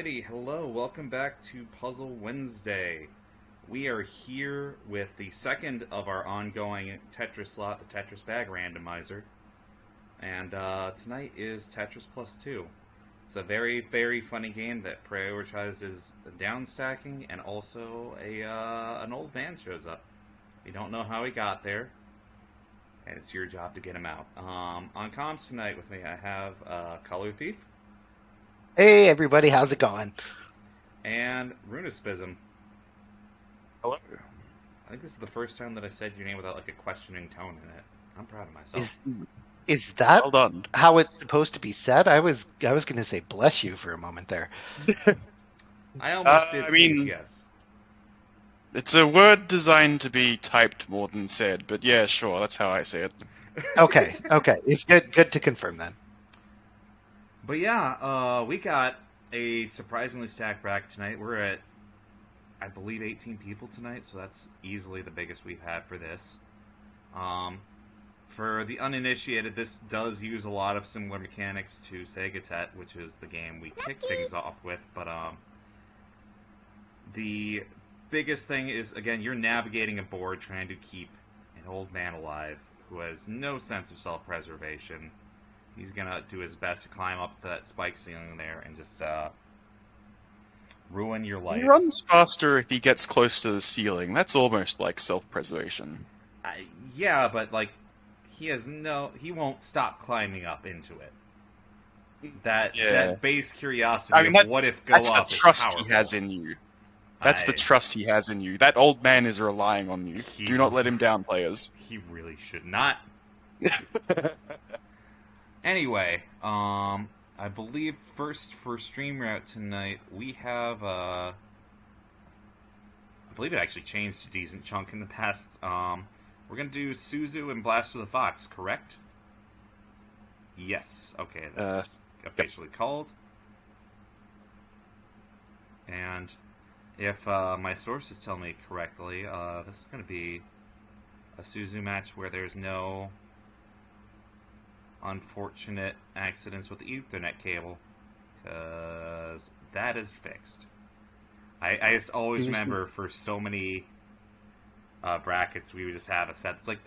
Alrighty, hello, welcome back to Puzzle Wednesday. We are here with the second of our ongoing Tetris slot, the Tetris Bag Randomizer. And tonight is Tetris Plus 2. It's a very, very funny game that prioritizes down stacking, and also an old man shows up. We don't know how he got there, and it's your job to get him out. On comms tonight with me, I have Color Thief. Hey everybody, how's it going? And Roonespism. Hello. I think this is the first time that I said your name without like a questioning tone in it. I'm proud of myself. Is that Well done. how it's supposed to be said? I was going to say bless you for a moment there. I almost did say yes. It's a word designed to be typed more than said, but yeah, sure, that's how I say it. Okay. It's good to confirm then. But yeah, we got a surprisingly stacked bracket tonight. We're at, I believe, 18 people tonight, so that's easily the biggest we've had for this. For the uninitiated, this does use a lot of similar mechanics to Sega Tet, which is the game we kicked things off with. But the biggest thing is, again, you're navigating a board trying to keep an old man alive who has no sense of self-preservation. He's going to do his best to climb up to that spike ceiling there and just ruin your life. He runs faster if he gets close to the ceiling. That's almost like self-preservation. Yeah, but like he won't stop climbing up into it. That base curiosity of what if go up is powerful. That's the trust he has in you. That's the trust he has in you. That old man is relying on you. Do not let him down, players. He really should not. Anyway, I believe first for stream route tonight, we have, I believe it actually changed a decent chunk in the past. We're going to do Suzu and Blasterthefox, correct? Yes. Okay, that's officially called. And if my sources tell me correctly, this is going to be a Suzu match where there's no unfortunate accidents with the Ethernet cable, because that is fixed. I just always remember for so many brackets we would just have a set that's like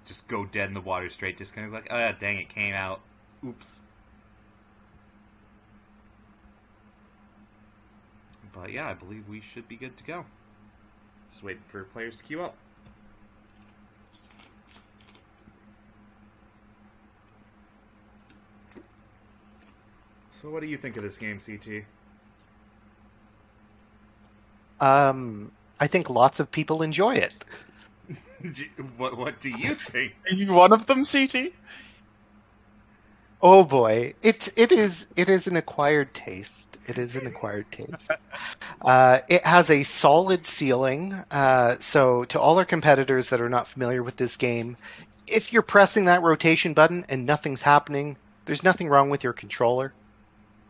just go dead in the water straight, just kind of like, oh yeah, dang, it came out, oops. But yeah, I believe we should be good to go. Just waiting for players to queue up. So what do you think of this game, CT? I think lots of people enjoy it. What do you think? Are you one of them, CT? Oh boy, it is an acquired taste. It is an acquired taste. It has a solid ceiling. So to all our competitors that are not familiar with this game, if you're pressing that rotation button and nothing's happening, there's nothing wrong with your controller.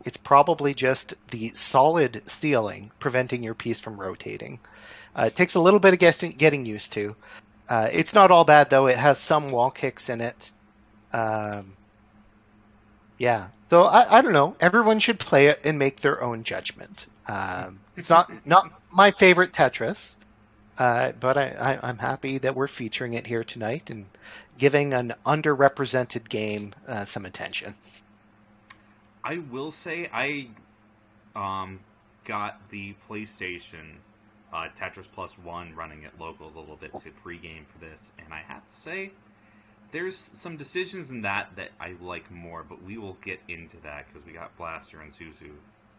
It's probably just the solid ceiling preventing your piece from rotating. It takes a little bit of getting used to. It's not all bad, though. It has some wall kicks in it. Yeah. So I don't know. Everyone should play it and make their own judgment. It's not my favorite Tetris, but I'm happy that we're featuring it here tonight and giving an underrepresented game some attention. I will say I got the PlayStation Tetris Plus 1 running at locals a little bit to pregame for this, and I have to say there's some decisions in that I like more, but we will get into that because we got Blaster and Suzu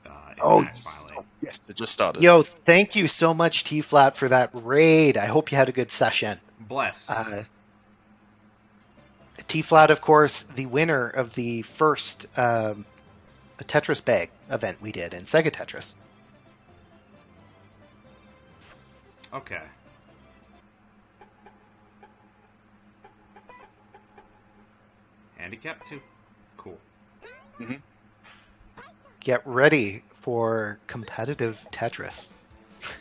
in match finally. Yes, it just started. Yo, thank you so much, T-Flat, for that raid. I hope you had a good session. Bless. T-Flat, of course, the winner of the first Tetris Bag event we did in Sega Tetris. Okay. Handicap 2. Cool. Mm-hmm. Get ready for competitive Tetris.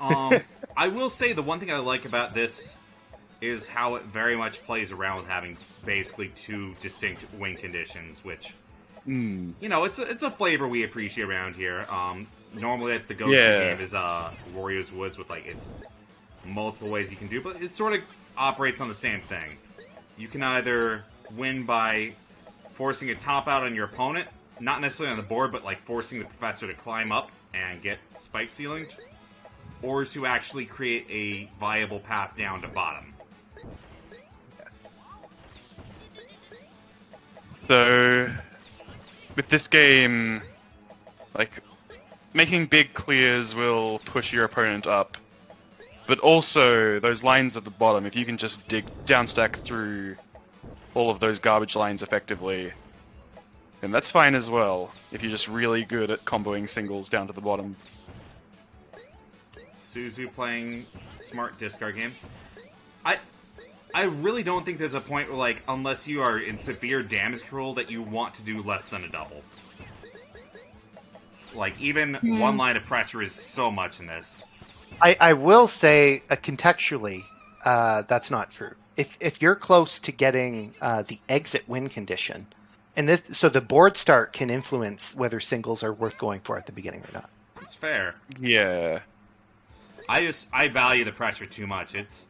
I will say the one thing I like about this is how it very much plays around with having basically two distinct win conditions, which Mm. You know, it's a flavor we appreciate around here. Normally, the go-to game is Warriors Woods with like its multiple ways you can do, but it sort of operates on the same thing. You can either win by forcing a top out on your opponent, not necessarily on the board, but like forcing the professor to climb up and get spike stealing, or to actually create a viable path down to bottom. So, with this game, like, making big clears will push your opponent up. But also, those lines at the bottom, if you can just dig downstack through all of those garbage lines effectively, then that's fine as well, if you're just really good at comboing singles down to the bottom. Suzu playing smart discard game. I really don't think there's a point where, like, unless you are in severe damage control, that you want to do less than a double. Like, even one line of pressure is so much in this. I will say, contextually, that's not true. If you're close to getting the exit win condition, and so the board start can influence whether singles are worth going for at the beginning or not. It's fair. Yeah. I value the pressure too much. It's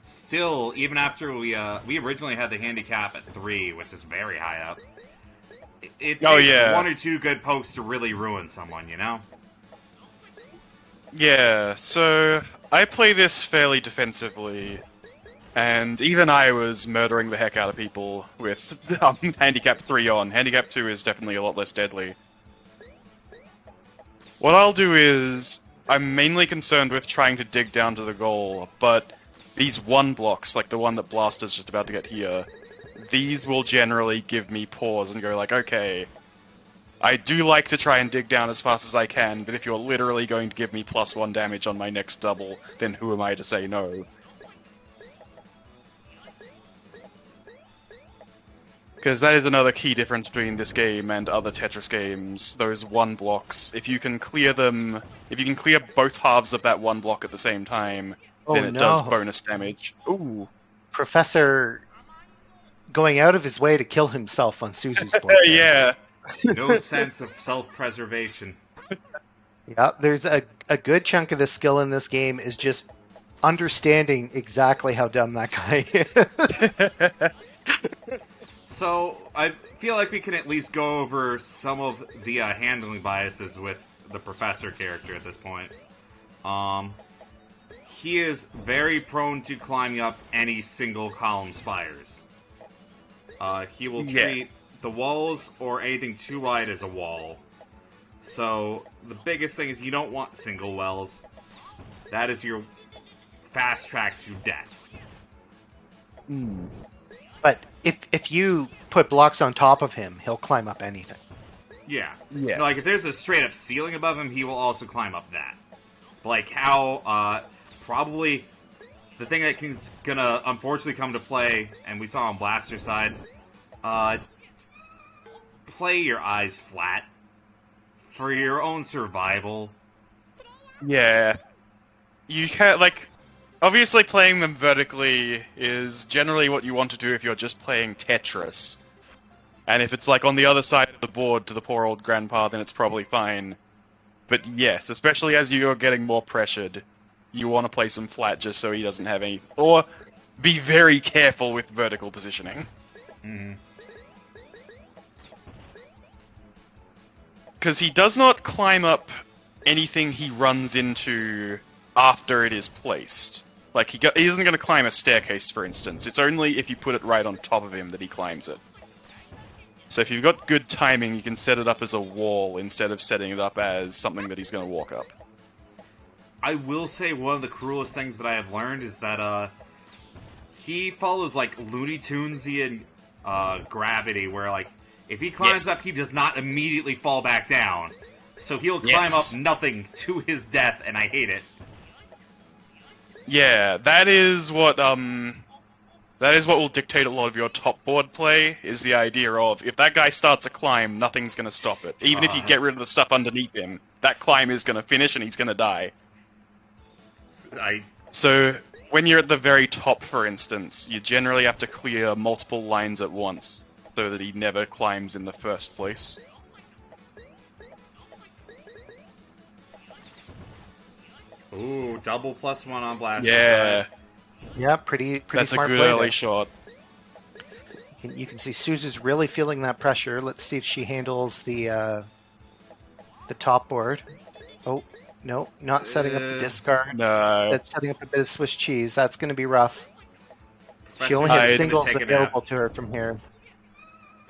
still, even after we originally had the handicap at 3, which is very high up. It takes one or two good pokes to really ruin someone, you know? Yeah, so I play this fairly defensively, and even I was murdering the heck out of people with Handicap 3 on. Handicap 2 is definitely a lot less deadly. What I'll do is, I'm mainly concerned with trying to dig down to the goal, but these 1 blocks, like the one that Blaster's just about to get here, these will generally give me pause and go like, okay, I do like to try and dig down as fast as I can, but if you're literally going to give me +1 damage on my next double, then who am I to say no? Because that is another key difference between this game and other Tetris games. Those 1 blocks, if you can clear both halves of that 1 block at the same time, then it does bonus damage. Ooh. Professor going out of his way to kill himself on Suzu's board. Yeah. No sense of self-preservation. Yeah, there's a good chunk of the skill in this game is just understanding exactly how dumb that guy is. So, I feel like we can at least go over some of the handling biases with the Professor character at this point. He is very prone to climbing up any single column spires. He will treat the walls or anything too wide as a wall. So, the biggest thing is you don't want single wells. That is your fast track to death. But if you put blocks on top of him, he'll climb up anything. Yeah. Like, if there's a straight up ceiling above him, he will also climb up that. Like how, probably the thing that is gonna unfortunately come to play, and we saw on Blaster's side, play your eyes flat for your own survival. Yeah. You can't, like, obviously playing them vertically is generally what you want to do if you're just playing Tetris. And if it's, like, on the other side of the board to the poor old grandpa, then it's probably fine. But yes, especially as you're getting more pressured, you want to play some flat just so he doesn't have any... Or be very careful with vertical positioning. Because he does not climb up anything he runs into after it is placed. Like, he isn't going to climb a staircase, for instance. It's only if you put it right on top of him that he climbs it. So if you've got good timing, you can set it up as a wall instead of setting it up as something that he's going to walk up. I will say one of the cruelest things that I have learned is that he follows, like, Looney Tunesian gravity, where, like, if he climbs up, he does not immediately fall back down. So he'll climb up nothing to his death, and I hate it. Yeah, that is what will dictate a lot of your top board play, is the idea of, if that guy starts a climb, nothing's going to stop it. Even if you get rid of the stuff underneath him, that climb is going to finish and he's going to die. So, when you're at the very top, for instance, you generally have to clear multiple lines at once. so that he never climbs in the first place. Ooh, double +1 on Blaster. Yeah, Yeah, pretty that's a smart good play early there. shot. You can see Suzu's really feeling that pressure. Let's see if she handles the top board. Oh, no, not setting up the discard. No. That's setting up a bit of Swiss cheese. That's going to be rough. She only Professor's has gonna singles take a available nap. to her from here.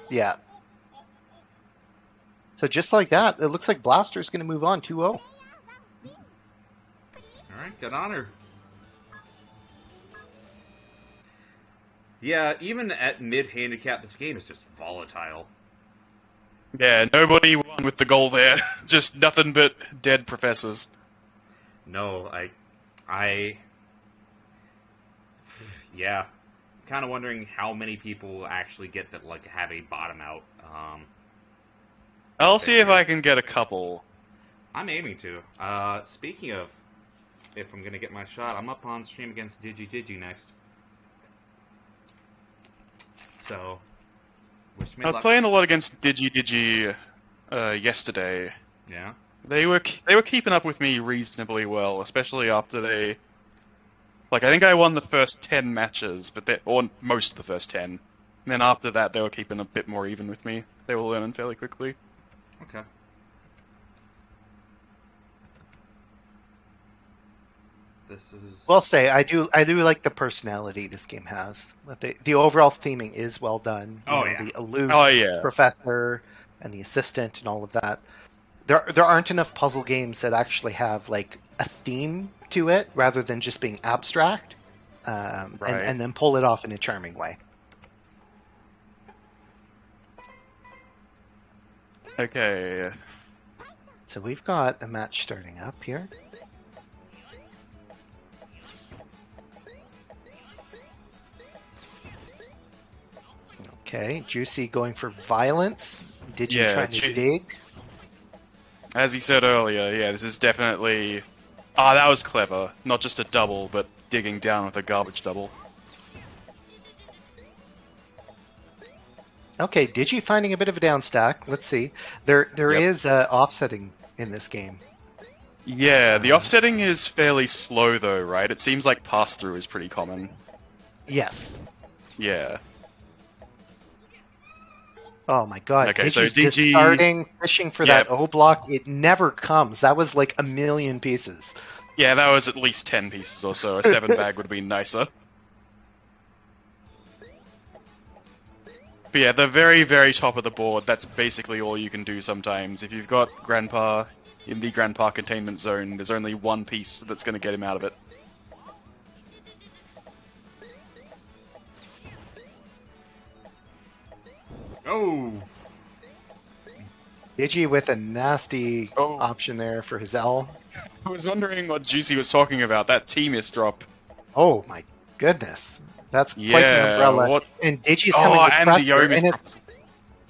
Yeah. So just like that, it looks like Blaster's going to move on 2-0. All right, good on her. Yeah, even at mid-handicap, this game is just volatile. Yeah, nobody won with the goal there. Just nothing but dead professors. No, yeah, kind of wondering how many people actually get that, like, have a bottom out. I'll see if I can get a couple. I'm aiming to. Speaking of, if I'm gonna get my shot, I'm up on stream against DigiDigi next. So, wish me I was luck. playing a lot against DigiDigi yesterday. Yeah. They were keeping up with me reasonably well, especially after they. Like, I think I won the first 10 matches, or most of the first 10. And then after that, they were keeping a bit more even with me. They were learning fairly quickly. Okay. This is. Well, say I do like the personality this game has. But the overall theming is well done. Oh, You know, yeah. The aloof Oh, yeah. professor and the assistant and all of that. There aren't enough puzzle games that actually have like a theme to it rather than just being abstract, Right. and then pull it off in a charming way. Okay. So we've got a match starting up here. Okay, Juicy going for violence. Digi Yeah, trying to dig. As he said earlier, yeah, this is definitely... Ah, that was clever. Not just a double, but digging down with a garbage double. Okay, Digi finding a bit of a down stack. Let's see. There Yep. is offsetting in this game. Yeah, the offsetting is fairly slow though, right? It seems like pass-through is pretty common. Yes. Yeah. Oh my god. Okay, so Digi's DG discarding, fishing for Yep. that O block. It never comes. That was like a million pieces. Yeah, that was at least 10 pieces or so. A 7 bag would have been nicer. But yeah, the very, very top of the board, that's basically all you can do sometimes. If you've got Grandpa in the Grandpa containment zone, there's only one piece that's going to get him out of it. Oh! Digi with a nasty Oh. option there for his L. I was wondering what Juicy was talking about, that T-miss drop. Oh my goodness. That's quite the Yeah, umbrella. what- And Digi's coming Oh, with and the pressure. Yomi's And it's...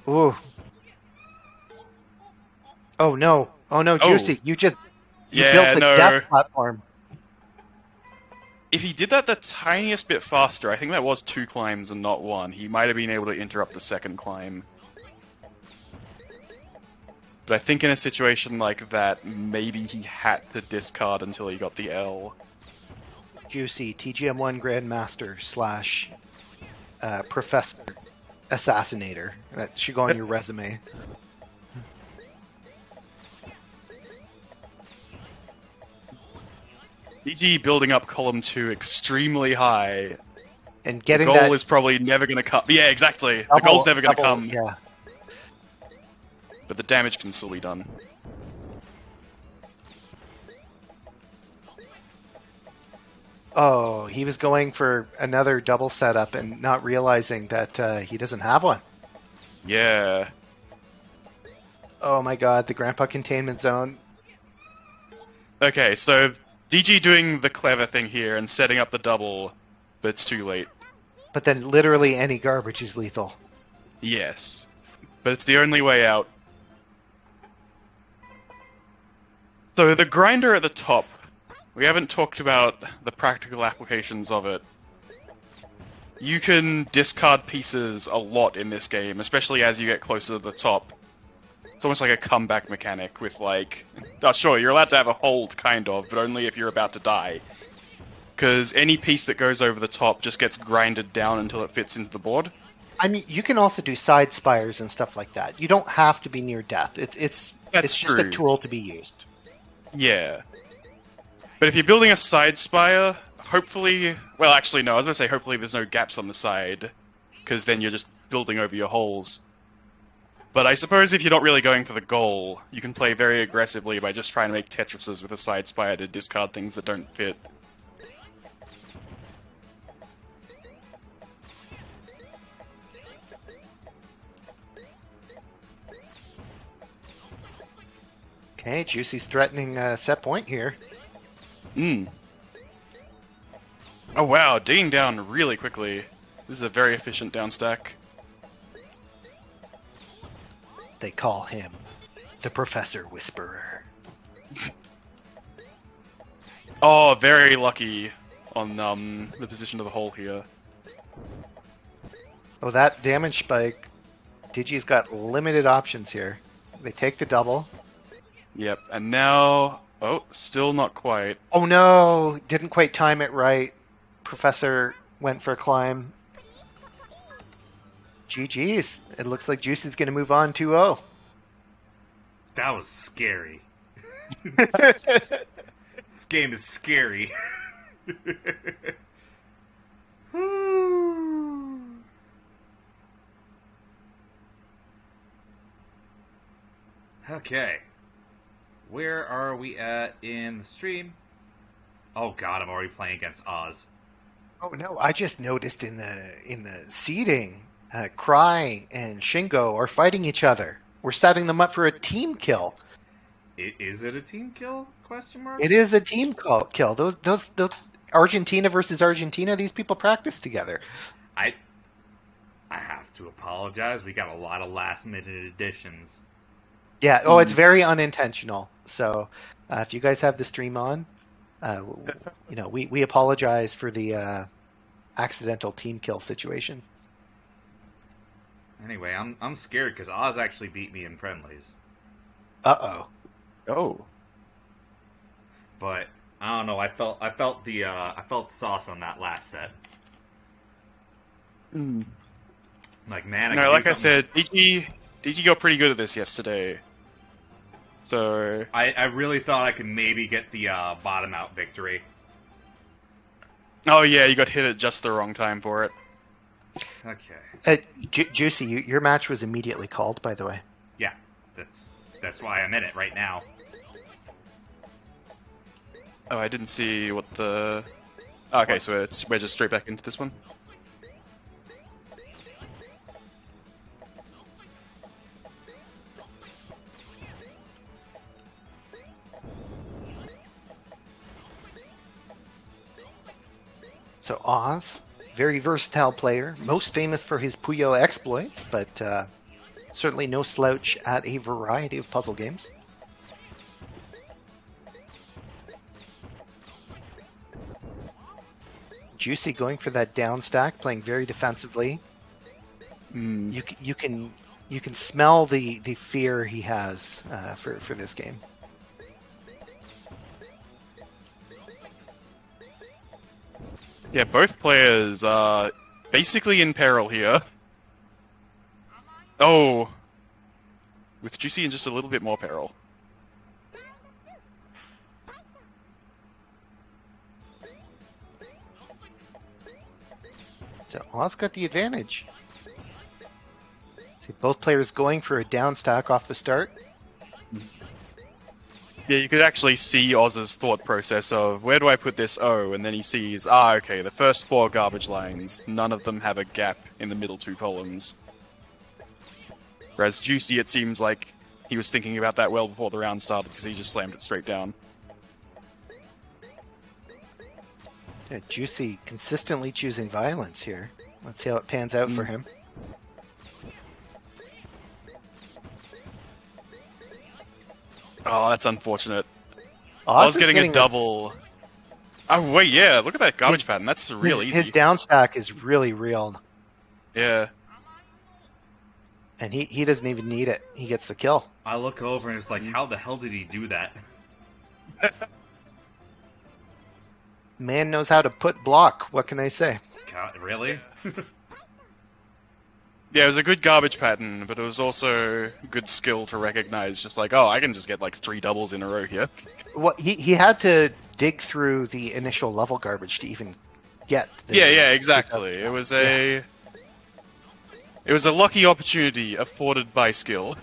Ooh. Oh no. Oh no, Juicy. You built the death platform. If he did that the tiniest bit faster, I think that was 2 climbs and not 1, he might have been able to interrupt the second climb. But I think in a situation like that, maybe he had to discard until he got the L. Juicy, TGM1 Grandmaster / Professor Assassinator. That should go on your resume. DG building up column 2 extremely high. And The getting goal that is probably never going to come. Yeah, exactly. The goal's never going to double, come, Yeah. but the damage can still be done. Oh, he was going for another double setup and not realizing that he doesn't have one. Yeah. Oh my god, the Grandpa Containment Zone. Okay, so DG doing the clever thing here and setting up the double, but it's too late. But then literally any garbage is lethal. Yes. But it's the only way out. So the grinder at the top, we haven't talked about the practical applications of it. you can discard pieces a lot in this game, especially as you get closer to the top. It's almost like a comeback mechanic with like... Oh, sure, you're allowed to have a hold, kind of, but only if you're about to die. Because any piece that goes over the top just gets grinded down until it fits into the board. I mean, you can also do side spires and stuff like that. You don't have to be near death. It's just a true. tool to be used. Yeah. But if you're building a side spire, hopefully... Well, actually, no, I was going to say hopefully there's no gaps on the side, because then you're just building over your holes. But I suppose if you're not really going for the goal, you can play very aggressively by just trying to make Tetrises with a side spire to discard things that don't fit. Okay, Juicy's threatening set point here. Oh wow, digging down really quickly. This is a very efficient down stack. They call him the Professor Whisperer. Oh, very lucky on the position of the hole here. Oh, that damage spike. Digi's got limited options here. They take the double. Yep, and now... Oh, still not quite. Oh no! Didn't quite time it right. Professor went for a climb. GG's. It looks like Juicy's going to move on 2-0. That was scary. This game is scary. Okay. Where are we at in the stream? Oh god, I'm already playing against Oz. Oh no! I just noticed in the seeding, Cry and Shingo are fighting each other. We're setting them up for a team kill. Is it a team kill? Question mark. It is a team kill. Those Argentina versus Argentina. These people practice together. I have to apologize. We got a lot of last minute additions. Yeah. Oh, it's very unintentional. So if you guys have the stream on, we apologize for the accidental team kill situation. Anyway, I'm scared because Oz actually beat me in friendlies. Uh-oh. Oh. But I don't know. I felt the sauce on that last set. Like man, no, like I said, Digi got pretty good at this yesterday. So I really thought I could maybe get the bottom out victory. Oh yeah, you got hit at just the wrong time for it. Okay. Juicy, your match was immediately called, by the way. Yeah, that's why I'm in it right now. Oh, I didn't see what the... Okay, so we're just straight back into this one? So Oz, very versatile player, most famous for his Puyo exploits, but certainly no slouch at a variety of puzzle games. Juicy going for that down stack, playing very defensively. You can smell the fear he has for this game. Yeah, both players are basically in peril here. Oh, with Juicy in just a little bit more peril. So Oz got the advantage. See, both players going for a down stack off the start. Yeah, you could actually see Oz's thought process of, where do I put this O? And then he sees, okay, the first 4 garbage lines, none of them have a gap in the middle 2 columns. Whereas Juicy, it seems like he was thinking about that well before the round started because he just slammed it straight down. Yeah, Juicy consistently choosing violence here. Let's see how it pans out for him. Oh, that's unfortunate. Oz I was getting a double. Oh wait, yeah. Look at that garbage pattern. That's real easy. His down stack is really real. Yeah. And he doesn't even need it. He gets the kill. I look over and it's like, how the hell did he do that? Man knows how to put block. What can I say? God, really? Yeah, it was a good garbage pattern, but it was also good skill to recognize. Just like, oh, I can just get like 3 doubles in a row here. Well, he had to dig through the initial level garbage to even get. Yeah, exactly. It was a lucky opportunity afforded by skill.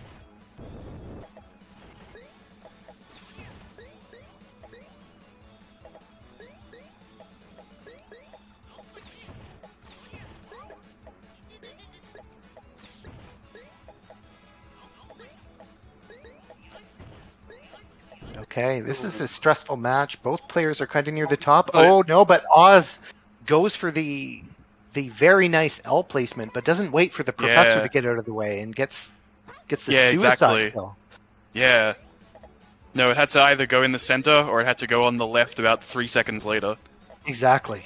Okay, this is a stressful match. Both players are kind of near the top. Oh no, but Oz goes for the very nice L placement, but doesn't wait for the professor to get out of the way and gets the suicide kill. Yeah. No, it had to either go in the center or it had to go on the left about 3 seconds later. Exactly.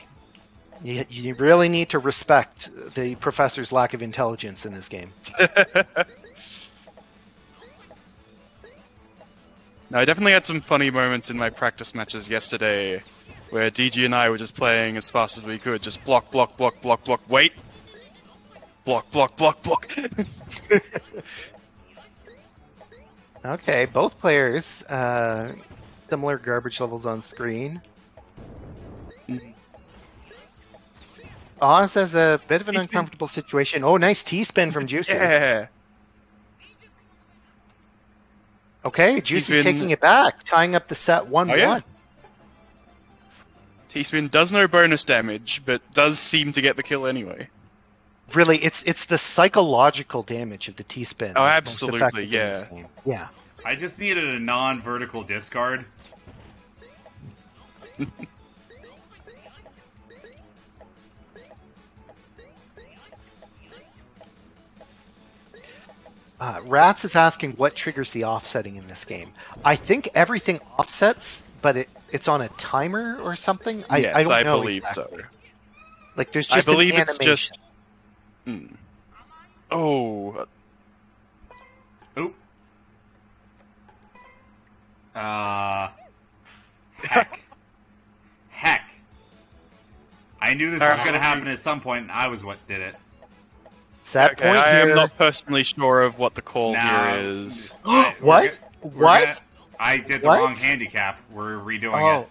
You really need to respect the professor's lack of intelligence in this game. No, I definitely had some funny moments in my practice matches yesterday where DG and I were just playing as fast as we could. Just block, block, block, block, block, wait! Block, block, block, block! Okay, both players, similar garbage levels on screen. Oz has a bit of an uncomfortable situation. Oh, nice T-spin from Juicey. Yeah! Okay, Juicey's taking it back, tying up the set 1-1. Oh, yeah? T-spin does no bonus damage, but does seem to get the kill anyway. Really, it's the psychological damage of the T-spin. Oh, that's most absolutely, effective in this game. Yeah. I just needed a non-vertical discard. Ratttz is asking what triggers the offsetting in this game. I think everything offsets, but it's on a timer or something. Yes, I don't know believe exactly. so. Like there's just I believe an it's animation. just. Oh. Oop. Heck. Heck. I knew this was going to happen at some point, and I was what did it. Set point I here. am not personally sure of what the call Now- here is. What? What? I did the What? wrong handicap. We're redoing it.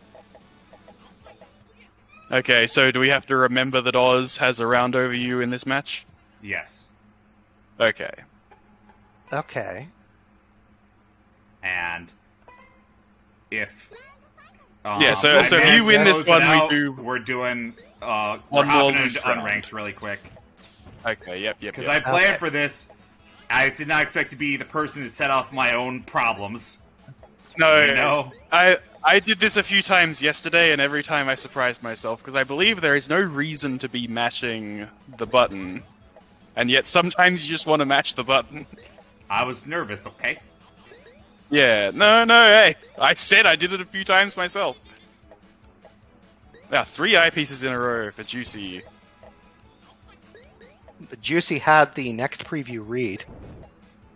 Okay, so do we have to remember that Oz has a round over you in this match? Yes. Okay. Okay. And if Yeah, so my if man you win this throws it one, out, we do we're doing one we're more hopping loose into round. unranked really quick Okay, yep. because I planned Okay. for this. I did not expect to be the person to set off my own problems. No, You know? I did this a few times yesterday, and every time I surprised myself, because I believe there is no reason to be mashing the button, and yet sometimes you just want to mash the button. I was nervous. Okay. Yeah, no, hey, I said I did it a few times myself. Now, 3 eyepieces in a row for Juicey. Juicey had the next preview read.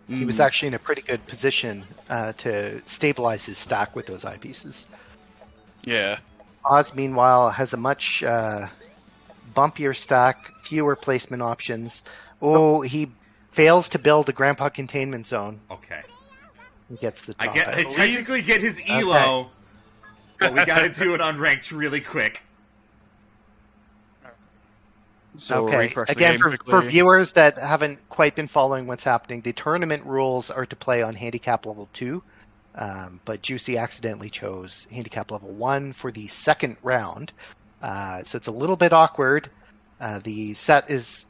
He was actually in a pretty good position to stabilize his stack with those eyepieces. Yeah. Oz, meanwhile, has a much bumpier stack, fewer placement options. Oh, he fails to build a grandpa containment zone. Okay. He gets the I top get. out. I technically get his elo, but we got to do it unranked really quick. So Okay, refresh the again, game for quickly. viewers that haven't quite been following what's happening, the tournament rules are to play on handicap level 2, but Juicey accidentally chose handicap level 1 for the second round, so it's a little bit awkward. The set is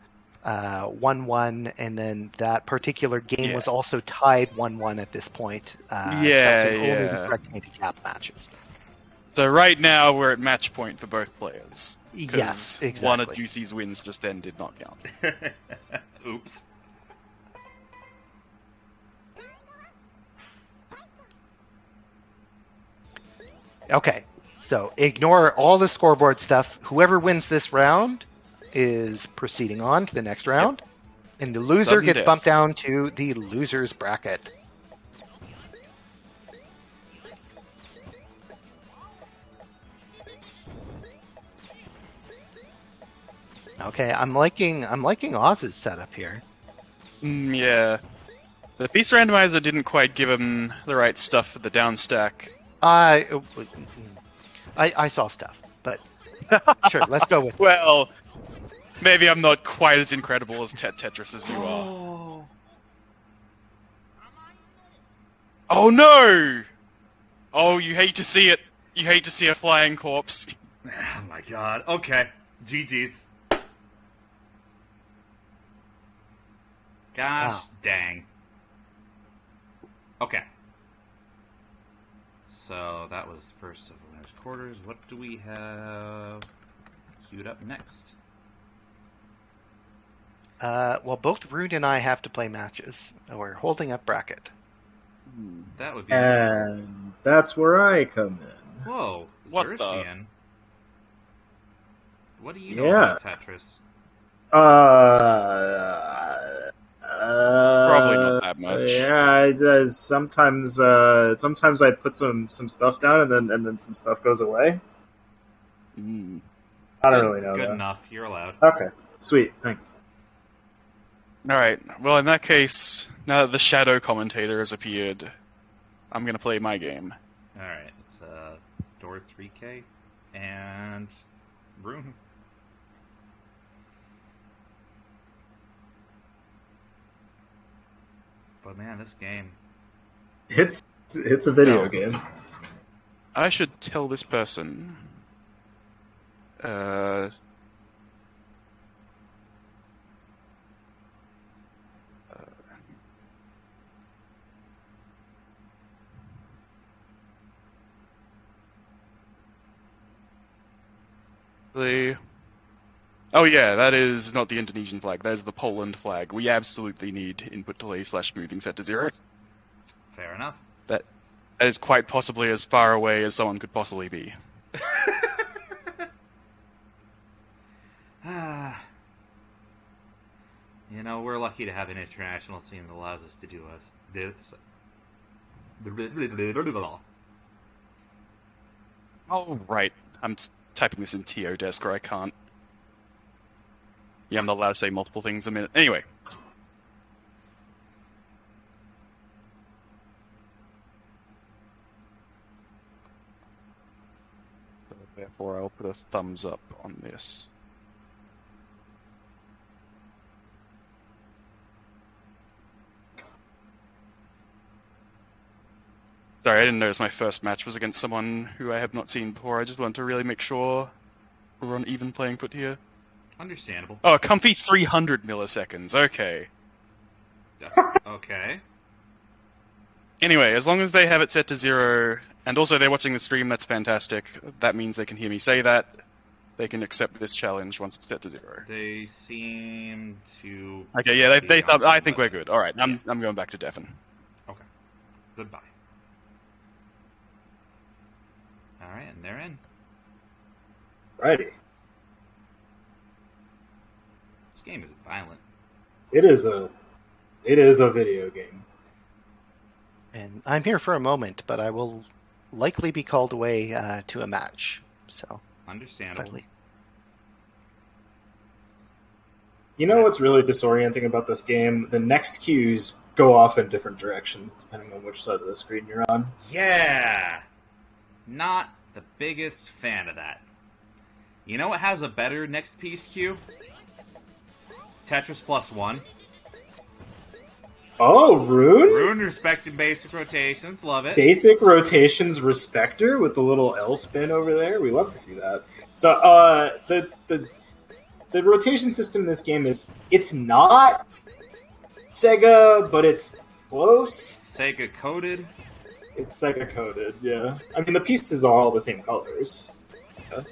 1-1, and then that particular game was also tied 1-1 at this point, counting only the correct handicap matches. So right now we're at match point for both players. Yes, exactly. One of Juicey's wins just then did not count. Oops. Okay, So ignore all the scoreboard stuff. Whoever wins this round is proceeding on to the next round. And the loser Sudden gets death. bumped down to the loser's bracket. Okay, I'm liking Oz's setup here. Yeah. The piece randomizer didn't quite give him the right stuff for the down stack. I saw stuff, but sure, let's go with it. Well, maybe I'm not quite as incredible as Tetris as you are. Oh no! Oh, you hate to see it. You hate to see a flying corpse. Oh my god. Okay. GG's. Gosh Wow. dang. Okay. So that was the first of the winners' quarters. What do we have queued up next? Well, both Rune and I have to play matches. We're holding up bracket. That would be useful. And that's where I come in. Whoa, What the- Zircean. What do you know Yeah. about Tetris? Probably not that much. Yeah, sometimes I put some stuff down and then some stuff goes away. Mm. I don't really know. Good though. enough. You're allowed. Okay, sweet, thanks. Alright, well in that case, now that the shadow commentator has appeared, I'm gonna play my game. Alright, it's Door 3K and Rune. But man, this game. It's a video No. game. I should tell this person. Oh yeah, that is not the Indonesian flag. That is the Poland flag. We absolutely need input delay / smoothing set to 0. Fair enough. That is quite possibly as far away as someone could possibly be. You know, we're lucky to have an international scene that allows us to do this. Oh right, I'm typing this in TO desk or I can't. Yeah, I'm not allowed to say multiple things a minute. Anyway. So therefore, I'll put a thumbs up on this. Sorry, I didn't notice my first match was against someone who I have not seen before. I just wanted to really make sure we're on even playing foot here. Understandable. Oh, a comfy 300 milliseconds. Okay. Okay. Anyway, as long as they have it set to 0, and also they're watching the stream, that's fantastic. That means they can hear me say that. They can accept this challenge once it's set to 0. They seem to. Okay, yeah, be on I some think we're level. good. All right, I'm going back to Devon. Okay. Goodbye. All right, and they're in. Righty. This game is violent. It is a video game. And I'm here for a moment, but I will likely be called away to a match. So, Understandable. finally. You know what's really disorienting about this game? The next cues go off in different directions depending on which side of the screen you're on. Yeah! Not the biggest fan of that. You know what has a better next piece queue? Tetris Plus One. Oh, Rune? Rune respected basic rotations, love it. Basic rotations respector with the little L spin over there. We love to see that. So, the rotation system in this game it's not Sega, but it's close. Sega coded. It's Sega coded, yeah. I mean, the pieces are all the same colors. Yeah.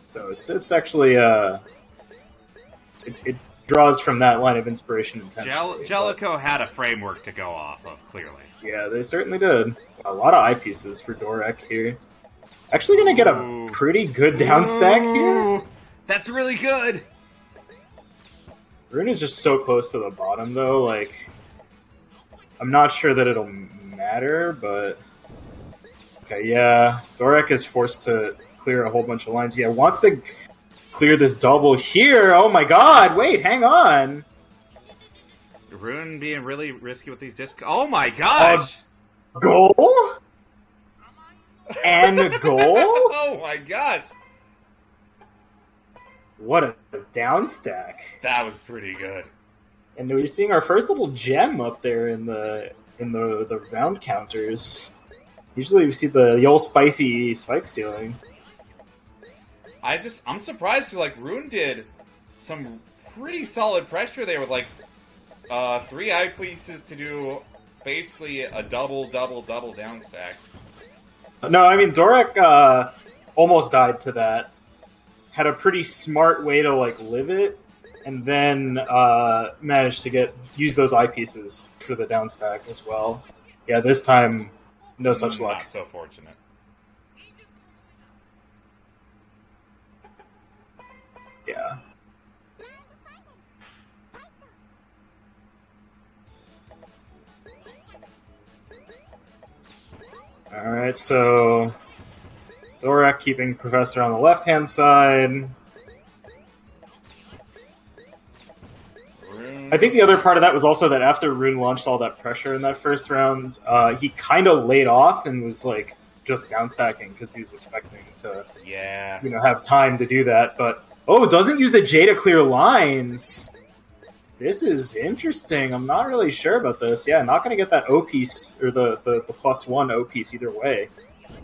So it's actually it draws from that line of inspiration intentionally. Jaleco had a framework to go off of, clearly. Yeah, they certainly did. A lot of eyepieces for Dorek here. Actually gonna get a Ooh. pretty good down stack here. Ooh, that's really good. Rune is just so close to the bottom, though. Like, I'm not sure that it'll matter, but okay, yeah. Dorek is forced to clear a whole bunch of lines. Yeah, wants to clear this double here. Oh my god! Wait, hang on. Rune being really risky with these discs. Oh my gosh! Goal and goal. Oh my gosh! What a down stack! That was pretty good. And we're seeing our first little gem up there in the round counters. Usually we see the old spicy spike ceiling. I'm surprised too. Like Rune did some pretty solid pressure there with like 3 eyepieces to do basically a double down stack. No, I mean Dorek almost died to that. Had a pretty smart way to like live it, and then managed to use those eyepieces for the down stack as well. Yeah, this time no such luck. Not so fortunate. Yeah. Alright, so Dorek keeping Professor on the left-hand side. Rune. I think the other part of that was also that after Rune launched all that pressure in that first round, he kind of laid off and was like just downstacking because he was expecting to have time to do that. But doesn't use the J to clear lines. This is interesting. I'm not really sure about this. Yeah, not going to get that O piece or the +1 O piece either way.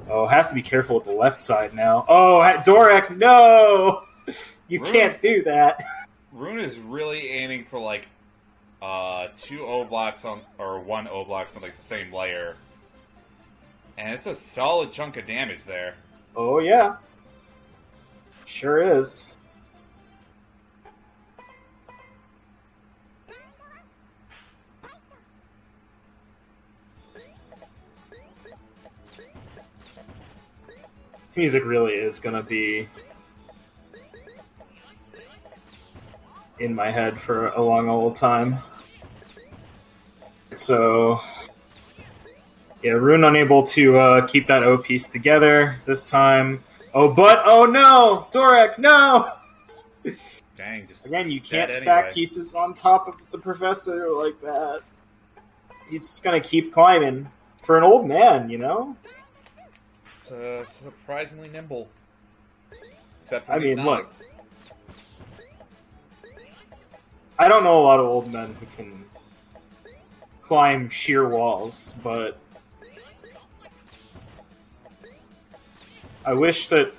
Oh, has to be careful with the left side now. Oh, Dorek, no! You can't do that. Rune is really aiming for like 2 O blocks or 1 O blocks on like the same layer. And it's a solid chunk of damage there. Oh, yeah. Sure is. This music really is going to be in my head for a long old time. So, yeah, Rune unable to keep that O piece together this time. Oh no! Dorek, no! Dang, just again, you can't dead stack anyway. pieces on top of the Professor like that. He's just going to keep climbing. For an old man, you know? It's surprisingly nimble. Except I when he's mean, not. look. I don't know a lot of old men who can climb sheer walls, but I wish that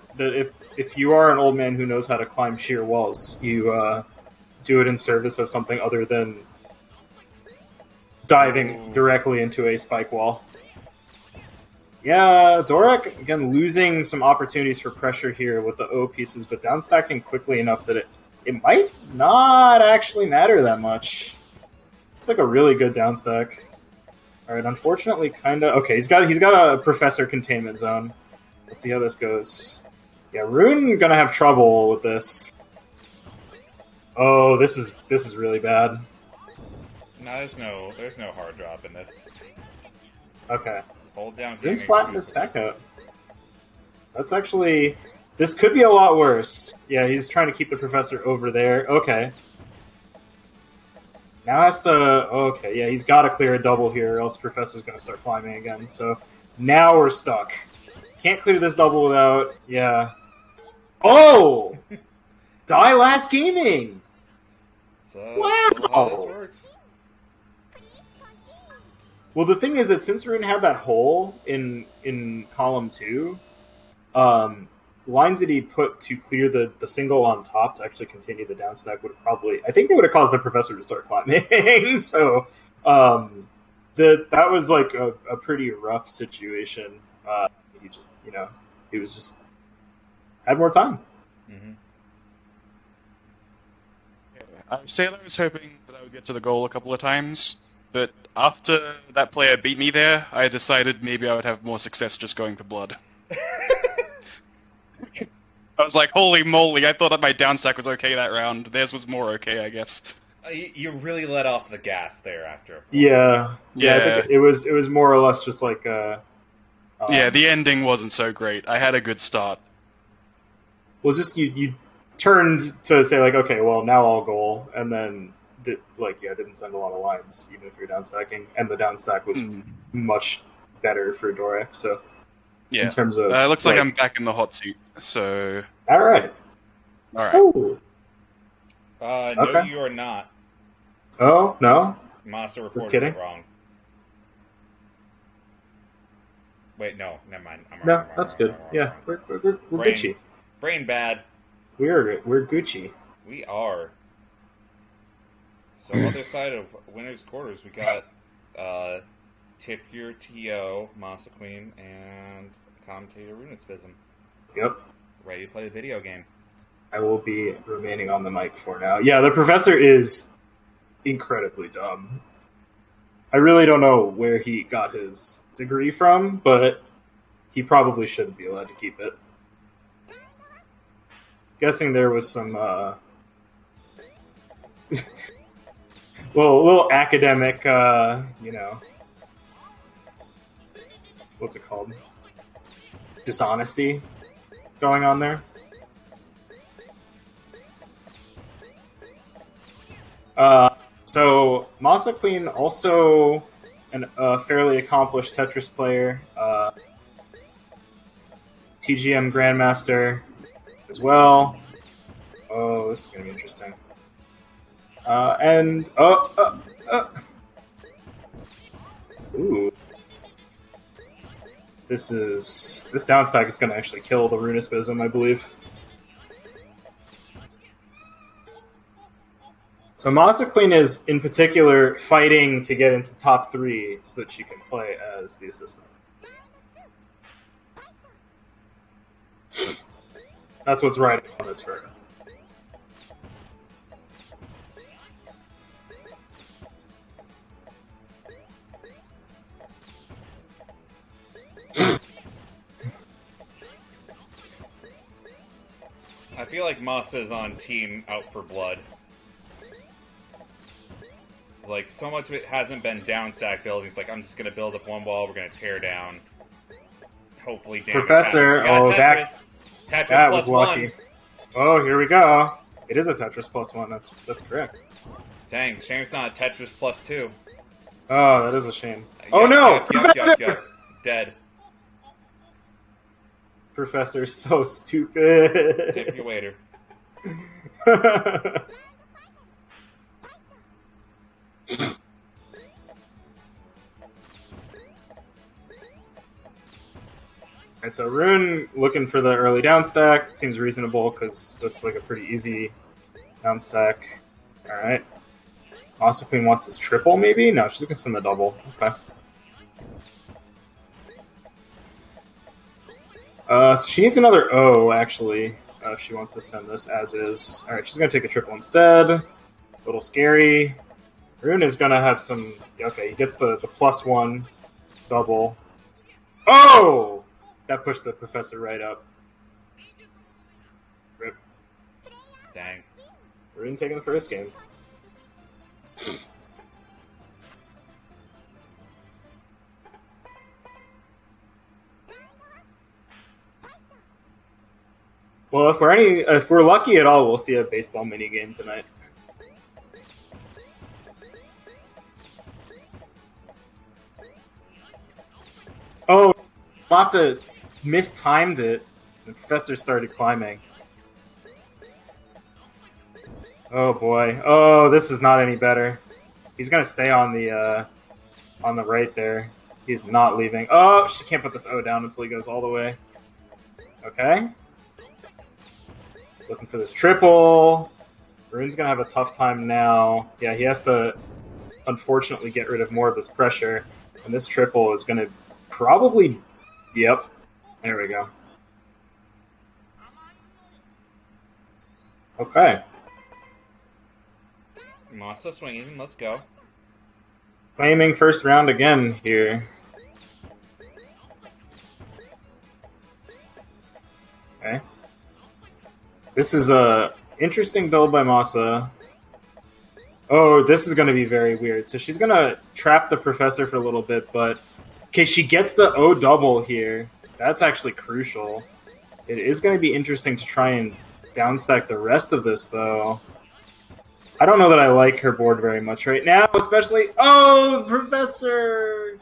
if you are an old man who knows how to climb sheer walls, you do it in service of something other than diving directly into a spike wall. Yeah, Dorek, again, losing some opportunities for pressure here with the O pieces, but downstacking quickly enough that it might not actually matter that much. It's like a really good downstack. Alright, unfortunately, kinda... Okay, he's got a Professor containment zone. Let's see how this goes. Yeah, Rune gonna have trouble with this. Oh, this is really bad. No, there's no hard drop in this. Okay. Hold down. Rune's flattened his stack out. That's actually... This could be a lot worse. Yeah, he's trying to keep the Professor over there. Okay. Now has to... Okay, yeah, he's got to clear a double here, or else the Professor's going to start climbing again. So now we're stuck. Can't clear this double without... Yeah. Oh! Die Last Gaming! Wow! How this works. Well, the thing is that since Rune had that hole in column 2, lines that he put to clear the single on top to actually continue the downstack would have probably... I think they would have caused the Professor to start climbing. So that was like a pretty rough situation. He just, he was just... had more time. Mm-hmm. Sailor was hoping that I would get to the goal a couple of times, but after that player beat me there, I decided maybe I would have more success just going for blood. I was like, holy moly, I thought that my down stack was okay that round. Theirs was more okay, I guess. You really let off the gas there after. Yeah. I think it was more or less just like yeah, the ending wasn't so great. I had a good start. Well, just you turned to say like, okay, well now I'll goal, and then didn't send a lot of lines even if you're down stacking, and the down stack was much better for Dorek. So yeah, in terms of it looks like I'm back in the hot seat. So all right. No, Okay. you are not. Oh no, Masa Just reported kidding. it wrong. Wait, no, never mind. I'm no, wrong, that's wrong, good. wrong, Yeah, wrong. we're Brain- Gucci. Brain bad. We're Gucci. We are. So other side of winners quarters, we got Tip Your TO, MasaQueen, and Commentator Roonespism. Yep. Ready to play the video game. I will be remaining on the mic for now. Yeah, the professor is incredibly dumb. I really don't know where he got his degree from, but he probably shouldn't be allowed to keep it. Guessing there was some little academic, what's it called? Dishonesty going on there. So MasaQueen, also a fairly accomplished Tetris player, TGM Grandmaster as well. Oh, this is gonna be interesting. Ooh, this downstack is gonna actually kill the Roonespism, I believe. So MasaQueen is, in particular, fighting to get into top 3 so that she can play as the assistant. That's what's riding on this for her. I feel like Masa is on team Out for Blood. Like, so much of it hasn't been down stack building. It's like, I'm just going to build up one wall, we're going to tear down. Hopefully damage Professor, happens. that Tetris was plus lucky. 1. Oh, here we go. It is a Tetris plus 1, that's correct. Dang, shame it's not a Tetris plus 2. Oh, that is a shame. Oh no! Professor! Dead. Professor's so stupid. Tip your waiter. Alright, so Rune looking for the early down stack. Seems reasonable because that's like a pretty easy down stack. Alright. MasaQueen wants this triple, maybe? No, she's gonna send the double. Okay. So she needs another O, actually, if she wants to send this as is. Alright, she's gonna take a triple instead. A little scary. Rune is gonna have some... Okay, he gets the +1 double. Oh! That pushed the professor right up. Rip. Dang. Rune taking the first game. Well, if we're lucky at all, we'll see a baseball mini game tonight. Oh, Masa mistimed it. The professor started climbing. Oh boy. Oh, this is not any better. He's gonna stay on the right there. He's not leaving. Oh, she can't put this O down until he goes all the way. Okay. Looking for this triple. Rune's gonna have a tough time now. Yeah, he has to unfortunately get rid of more of this pressure. And this triple is gonna probably... Yep. There we go. Okay. Masa swinging, let's go. Claiming first round again here. Okay. This is a interesting build by Masa. Oh, this is going to be very weird. So she's going to trap the professor for a little bit, but okay, she gets the O double here. That's actually crucial. It is going to be interesting to try and downstack the rest of this, though. I don't know that I like her board very much right now, especially... Oh, Professor!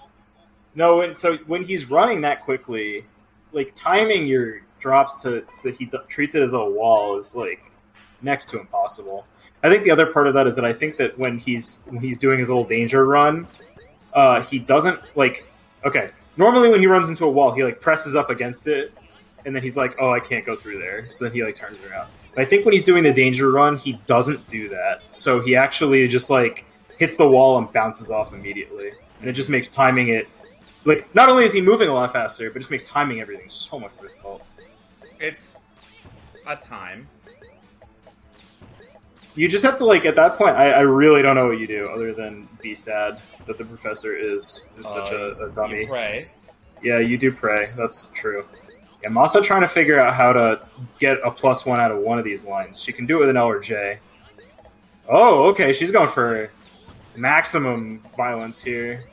No, so when he's running that quickly, like, timing your drops so that he treats it as a wall is, like, next to impossible. I think the other part of that is that I think that when he's doing his little danger run, he doesn't, like... Okay, normally when he runs into a wall, he, like, presses up against it, and then he's like, oh, I can't go through there. So then he, like, turns around. But I think when he's doing the danger run, he doesn't do that. So he actually just, like, hits the wall and bounces off immediately. And it just makes timing it... Like, not only is he moving a lot faster, but it just makes timing everything so much more difficult. It's a time. You just have to, like, at that point, I really don't know what you do other than be sad that the professor is such a dummy. You pray. Yeah, you do pray. That's true. Yeah, Masa trying to figure out how to get a +1 out of one of these lines. She can do it with an L or J. Oh, okay, she's going for maximum violence here.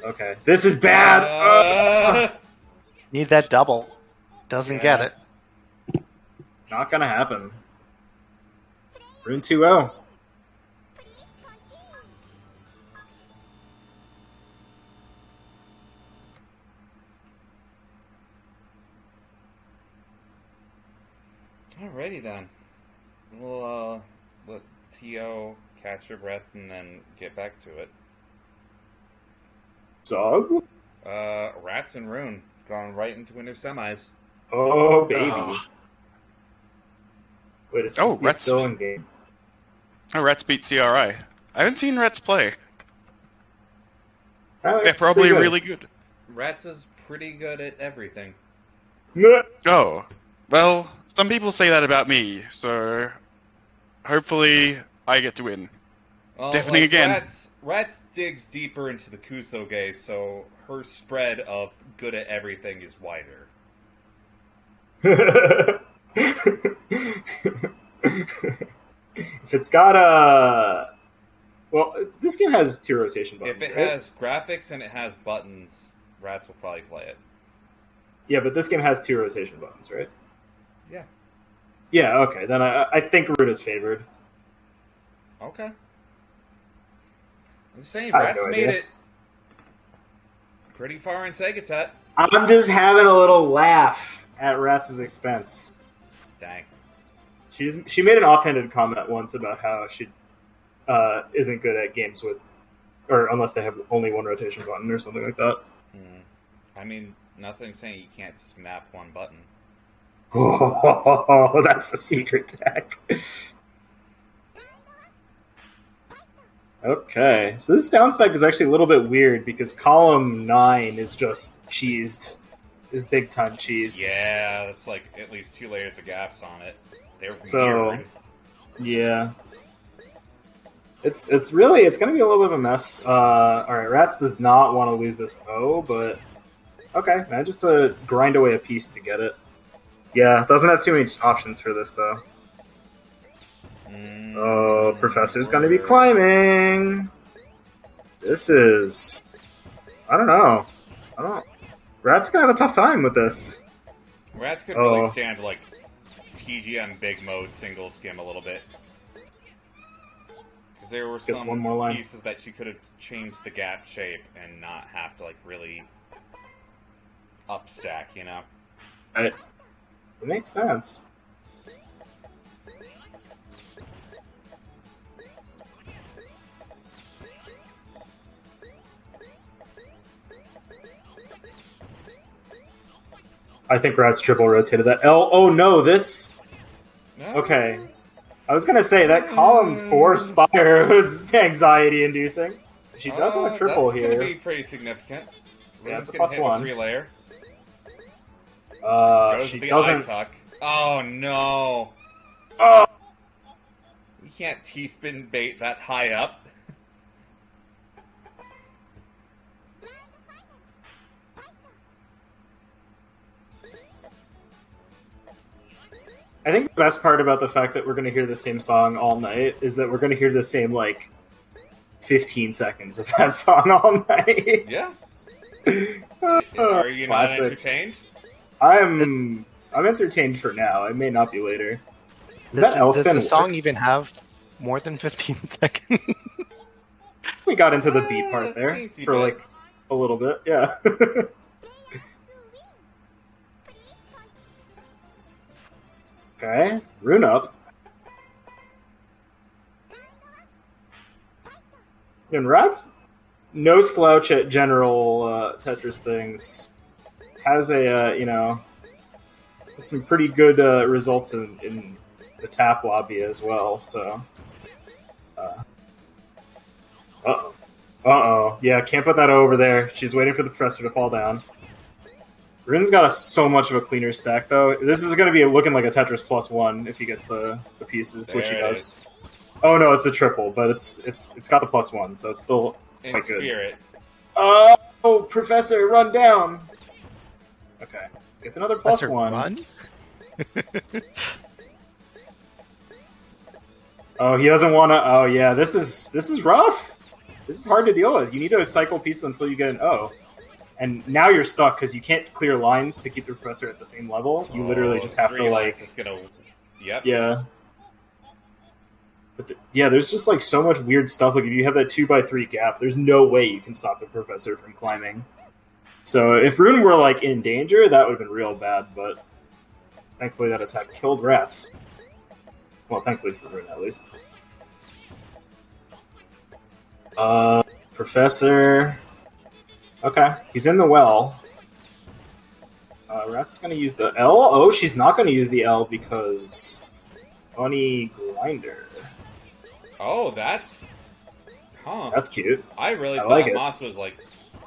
Okay, this is bad! Need that double. Doesn't get it. Not gonna happen. Rune 2-0. Alrighty then. We'll let T.O. catch her breath and then get back to it. Zog? Ratttz and Rune going right into winter semis. Oh, baby. Wait a second, Ratttz still in game. Oh, Ratttz beat CRI. I haven't seen Ratttz play. They're They're probably really good. Ratttz is pretty good at everything. Oh. Well, some people say that about me, so hopefully I get to win. Well, Deafening again. Ratttz digs deeper into the Kusoge, so her spread of good at everything is wider. If it's got a... Well, this game has 2 rotation buttons, If it right? has graphics and it has buttons, Ratttz will probably play it. Yeah, but this game has 2 rotation buttons, right? Yeah. Yeah, okay. Then I think Root is favored. Okay. I'm just saying, I have Ratttz no made idea. it pretty far in Segatet. I'm just having a little laugh at Rattz's expense. Dang. She made an offhanded comment once about how she isn't good at games with, or unless they have only 1 rotation button or something like that. I mean, nothing's saying you can't snap one button. Oh, that's the secret tag. Okay, so this down stack is actually a little bit weird because column 9 is just cheesed. Is big time cheese. Yeah, that's like at least 2 layers of gaps on it. They're So, weird. yeah. It's gonna be a little bit of a mess. Alright, Ratttz does not want to lose this O, but okay, man, just to grind away a piece to get it. Yeah, doesn't have too many options for this though. Oh, Professor's gonna be climbing. This is... I don't know. Rattt's gonna have a tough time with this. Ratttz could really stand to, like, TGM big mode single skim a little bit. Because there were Gets one more some line. pieces that she could have changed the gap shape and not have to, like, really upstack, you know? It makes sense. I think Rattt's triple rotated that L. Oh no, this... No. Okay. I was gonna say, that column 4 spire was anxiety-inducing. She does have a triple that's here. That's gonna be pretty significant. Yeah, it's a Rune's gonna +1. hit with 3-layer. Goes She to the doesn't... eye-tuck. Oh, no. Oh! You can't T-spin bait that high up. I think the best part about the fact that we're going to hear the same song all night is that we're going to hear the same, like, 15 seconds of that song all night. Yeah. Are you not entertained? I'm entertained for now. I may not be later. Does the song even have more than 15 seconds? We got into the beat part there for like a little bit, yeah. Okay, Rune up. And Ratttz, no slouch at general Tetris things. Has a, some pretty good results in the tap lobby as well, so. Uh-oh. Uh-oh. Yeah, can't put that over there. She's waiting for the professor to fall down. Rune's got so much of a cleaner stack, though. This is going to be looking like a Tetris +1 if he gets the pieces, which he does. Oh no, it's a triple, but it's got the +1, so it's still quite good. Spirit. Oh, Professor, run down! Okay. Gets another +1. Run? Oh, he doesn't want to... Oh, yeah, this is rough. This is hard to deal with. You need to cycle pieces until you get an O. And now you're stuck because you can't clear lines to keep the professor at the same level. You literally just have to, like... Just gonna... Yep. Yeah. But there's just, like, so much weird stuff. Like, if you have that 2x3 gap, there's no way you can stop the professor from climbing. So if Rune were, like, in danger, that would have been real bad, but thankfully that attack killed Ratttz. Well, thankfully for Rune, at least. Professor... Okay, he's in the well. Ratttz is going to use the L? Oh, she's not going to use the L because... Funny grinder. Oh, that's... Huh. That's cute. I really thought like Moss was like...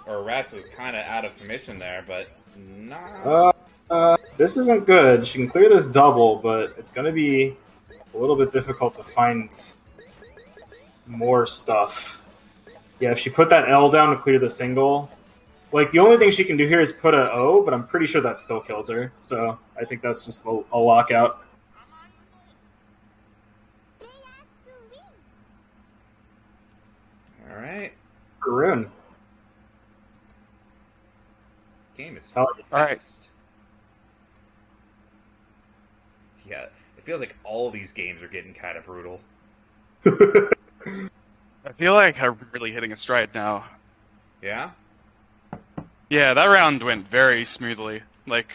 Or Ratttz was kind of out of commission there, but... Nah. This isn't good. She can clear this double, but it's going to be a little bit difficult to find more stuff. Yeah, if she put that L down to clear the single... Like, the only thing she can do here is put an O, but I'm pretty sure that still kills her. So, I think that's just a lockout. Alright. Rune. This game is All right. Yeah, it feels like all these games are getting kind of brutal. I feel like I'm really hitting a stride now. Yeah? Yeah, that round went very smoothly. Like,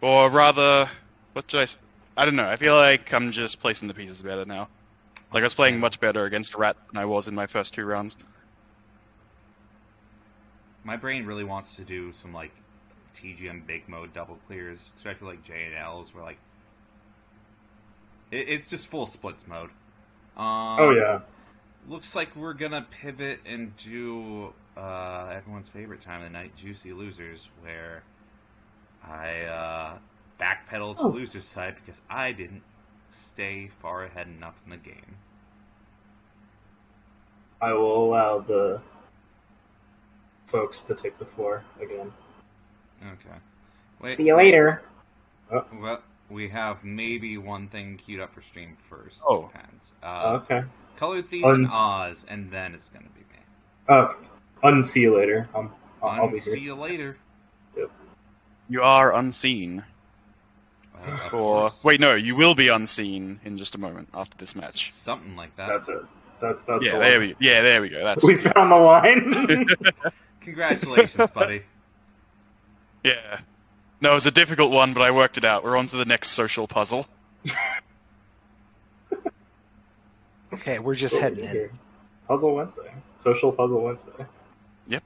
or rather, what should I don't know. I feel like I'm just placing the pieces better now. Like, I was playing much better against Ratttz than I was in my first 2 rounds. My brain really wants to do some, like, TGM big mode double clears, especially like J and L's, where, like, it's just full splits mode. Oh, yeah. Looks like we're gonna pivot and do everyone's favorite time of the night, Juicy Losers, where I backpedal to loser's side because I didn't stay far ahead enough in the game. I will allow the folks to take the floor again. Okay. Wait, See you later. Well, we have maybe one thing queued up for stream first. Oh. Depends. Okay. Color Thief and Oz, and then it's gonna be me. Okay. Unsee you later. I'll be See here. you later. Yep. You are unseen. Of Or course. wait, no, you will be unseen in just a moment after this match. Something like that. That's it. That's Yeah, the there line. there we go. That's We found the line. Congratulations, buddy. yeah. No, it was a difficult one, but I worked it out. We're on to the next social puzzle. Okay, we're just heading in. Puzzle Wednesday. Social Puzzle Wednesday. Yep.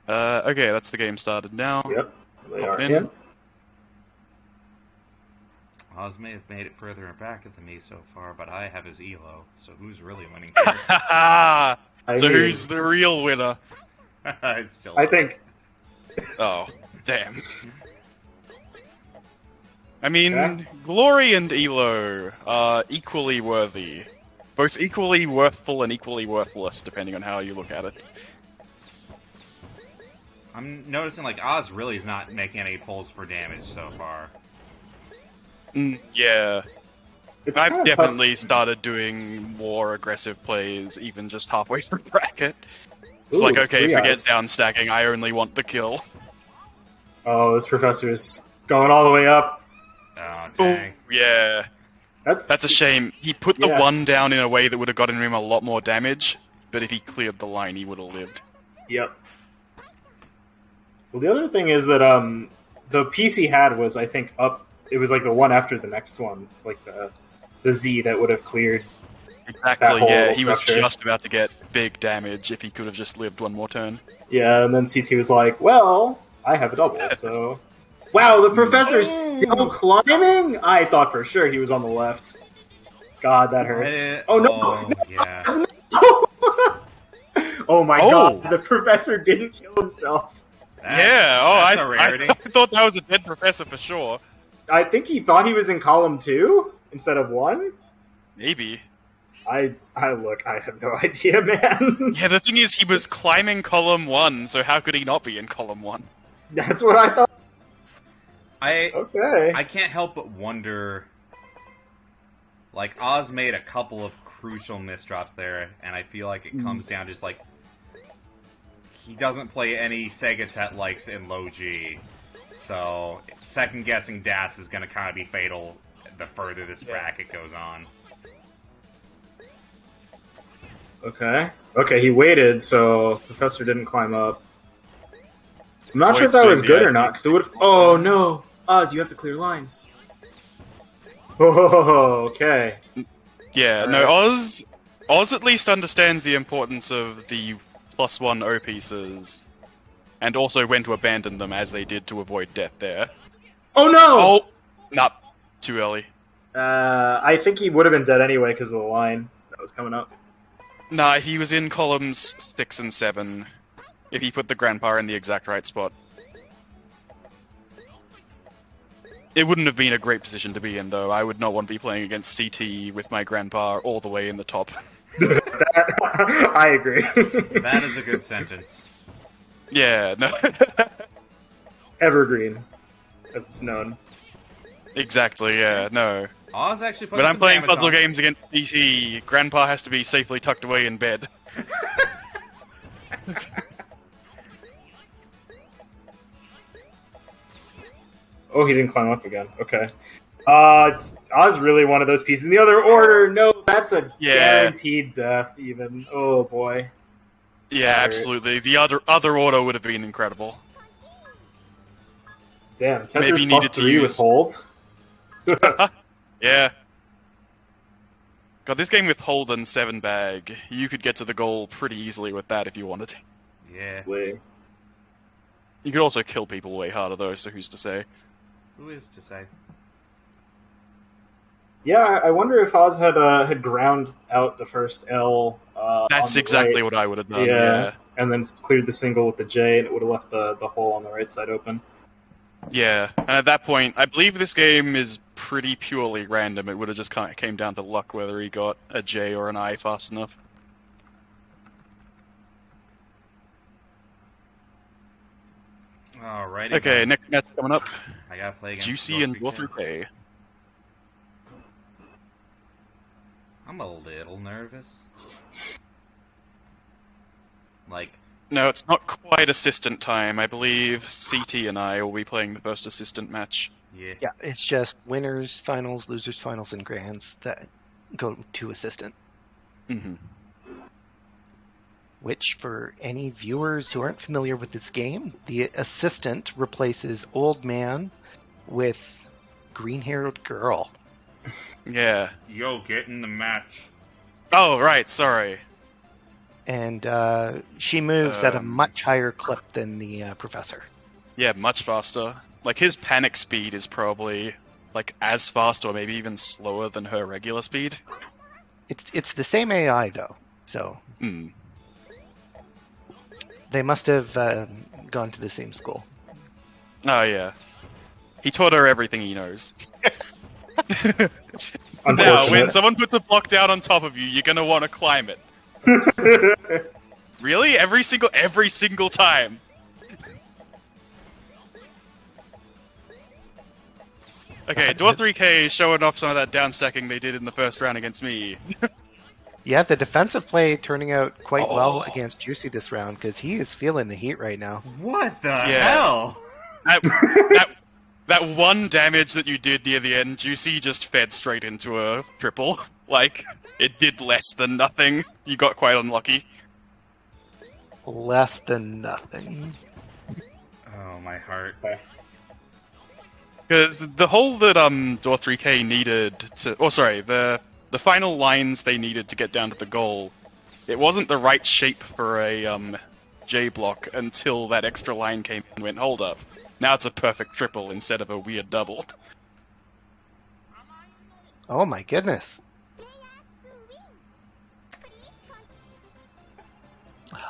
Okay, that's the game started now. Yep. They are in. in. Oz may have made it further back than me so far, but I have his elo, so who's really winning here? I So mean, who's the real winner? It's still I Oz. think. Oh, damn. I mean, Okay. Glory and Elo are equally worthy. Both equally worthful and equally worthless, depending on how you look at it. I'm noticing, like, Oz really is not making any pulls for damage so far. Yeah. It's I've kinda definitely started doing more aggressive plays, even just halfway through bracket. It's Ooh, like, okay, 3 forget eyes. down stacking, I only want the kill. Oh, this professor is going all the way up. Oh, Oh, dang. yeah. That's a shame. He put the Yeah. 1 down in a way that would have gotten him a lot more damage, but if he cleared the line, he would have lived. Yep. Well, the other thing is that the piece he had was, I think, up. It was like the one after the next one, like the Z that would have cleared. Exactly, whole yeah. He was structure. just about to get big damage if he could have just lived one more turn. Yeah, and then CT was like, "Well, I have a double, so." Wow, the professor's still climbing. I thought for sure he was on the left. God, that hurts. Oh no! Oh, yeah. Oh my Oh. God, the professor didn't kill himself. That's a rarity. I thought that was a dead professor for sure. I think he thought he was in column 2 instead of 1. Maybe. I have no idea, man. Yeah, the thing is, he was climbing column 1, so how could he not be in column 1? That's what I thought. Okay. I can't help but wonder. Like, Oz made a couple of crucial misdrops there, and I feel like it comes down just like he doesn't play any Sega Tet likes in low G, so second guessing DAS is going to kind of be fatal the further this bracket goes on. Okay, he waited, so Professor didn't climb up. I'm not sure if Void's that was doing good the or not, because it would have... Oh, no! Oz, you have to clear lines. Oh, okay. Yeah, no, Oz at least understands the importance of the +1 O pieces, and also when to abandon them as they did to avoid death there. Oh, no! Oh! Nah, too early. I think he would have been dead anyway because of the line that was coming up. Nah, he was in columns 6 and 7, if he put the grandpa in the exact right spot. It wouldn't have been a great position to be in, though. I would not want to be playing against CT with my grandpa all the way in the top. I agree. That is a good sentence. Yeah, no. Evergreen, as it's known. Exactly, yeah, no. Oz actually put When I'm some playing damage puzzle on. games against CT, grandpa has to be safely tucked away in bed. Oh, he didn't climb up again. Okay. Oz really one of those pieces in the other order. No, that's a guaranteed death. Even. Oh boy. Yeah, absolutely. The other order would have been incredible. Damn, Maybe Tetris needed to +3 with use- hold. Yeah. God, this game with hold and 7 bag, you could get to the goal pretty easily with that if you wanted. Yeah. You could also kill people way harder though, so who's to say? Who is to say? Yeah, I wonder if Oz had ground out the first L. That's on the exactly right. what I would have done. Yeah, and then cleared the single with the J, and it would have left the hole on the right side open. Yeah, and at that point, I believe this game is pretty purely random. It would have just kind of came down to luck whether he got a J or an I fast enough. Alrighty. Okay, then. next match coming up. I gotta play against Juicey and Go Go Through Pay. I'm a little nervous. Like, No, it's not quite assistant time. I believe CT and I will be playing the first assistant match. yeah. Yeah, it's just winners, finals, losers, finals, and grands that go to assistant. Mm-hmm. Which, for any viewers who aren't familiar with this game, the assistant replaces old man with green-haired girl. Yeah. Yo, get in the match. Oh, right, sorry. And she moves at a much higher clip than the professor. Yeah, much faster. Like, his panic speed is probably, like, as fast or maybe even slower than her regular speed. It's the same AI, though, so Hmm. they must have gone to the same school. Oh, yeah. He taught her everything he knows. Now, when Unfortunate. someone puts a block down on top of you, you're gonna want to climb it. Really? Every single time? Okay, Door 3K showing off some of that downstacking they did in the first round against me. Yeah, the defensive play turning out quite well Oh. against Juicey this round because he is feeling the heat right now. What the Yeah. hell? That one damage that you did near the end, Juicy just fed straight into a triple. Like, it did less than nothing. You got quite unlucky. Less than nothing. Oh, my heart. Because the hole that Door 3K needed to... Oh, sorry, the final lines they needed to get down to the goal, it wasn't the right shape for a J block until that extra line came and went, hold up. Now it's a perfect triple instead of a weird double. Oh my goodness.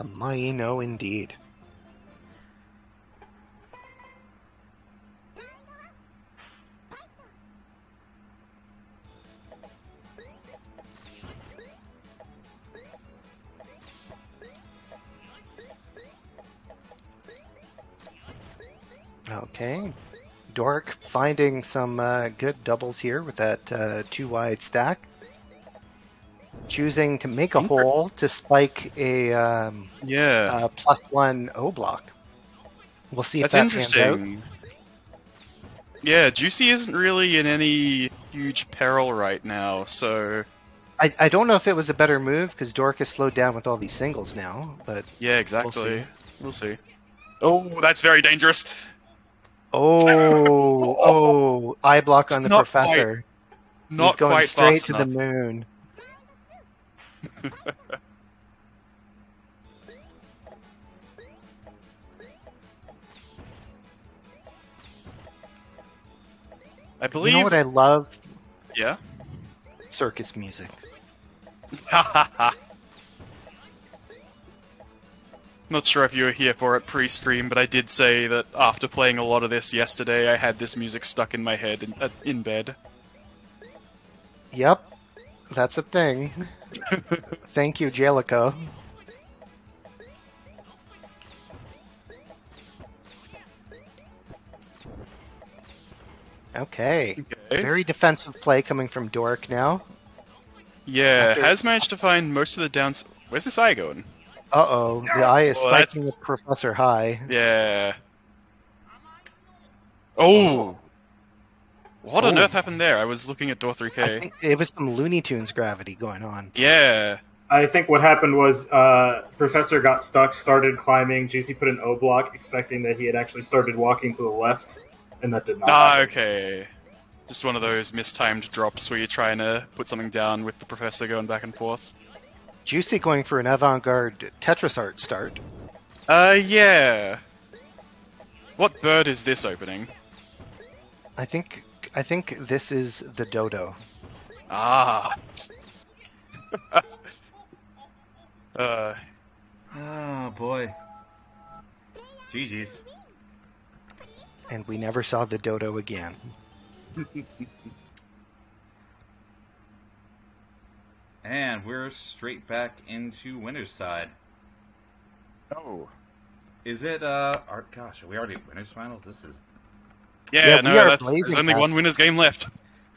No, indeed. Okay. Dork finding some good doubles here with that two wide stack. Choosing to make a hole to spike a +1 O block. We'll see if That's that pans out. interesting. Yeah, Juicy isn't really in any huge peril right now, so... I don't know if it was a better move because Dork is slowed down with all these singles now, but Yeah, exactly. We'll see. Oh, that's very dangerous. eye block on the Not professor. Not He's going quite straight fast to enough. the moon. I believe... You know what I love? Yeah? Circus music. Not sure if you were here for it pre-stream, but I did say that after playing a lot of this yesterday, I had this music stuck in my head in bed. Yep, that's a thing. Thank you, Jaleco. Okay. Very defensive play coming from Dork now. Yeah, has managed to find most of the downs... Where's this eye going? Uh-oh, the eye is Well, spiking the professor high. Yeah. Oh! What on earth happened there? I was looking at Door 3K. I think it was some Looney Tunes gravity going on. Yeah. I think what happened was Professor got stuck, started climbing. Juicy put an O block, expecting that he had actually started walking to the left, and that did not happen. Okay. Just one of those mistimed drops where you're trying to put something down with the Professor going back and forth. Juicy going for an avant-garde Tetris art start. Yeah. What bird is this opening? I think this is the dodo. Ah. Oh, boy. GG's. And we never saw the dodo again. And we're straight back into winner's side. Oh. Is it, gosh, are we already at winner's finals? This is... Yeah, we are there's blazing only fast. one winner's game left.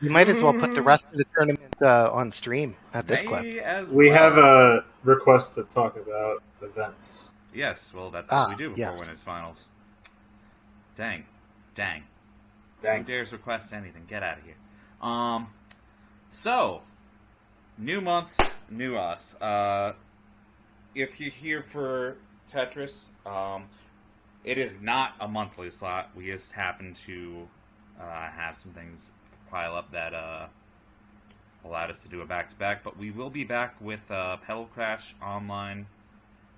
You might as well put the rest of the tournament on stream at this clip. We have a request to talk about events. Yes, well, that's what we do before yes. winners finals. Dang. Dang. Who dares request anything? Get out of here. So, new month, new us. If you're here for Tetris, it is not a monthly slot. We just happen to have some things pile up that allowed us to do a back-to-back. But we will be back with Pedal Crash online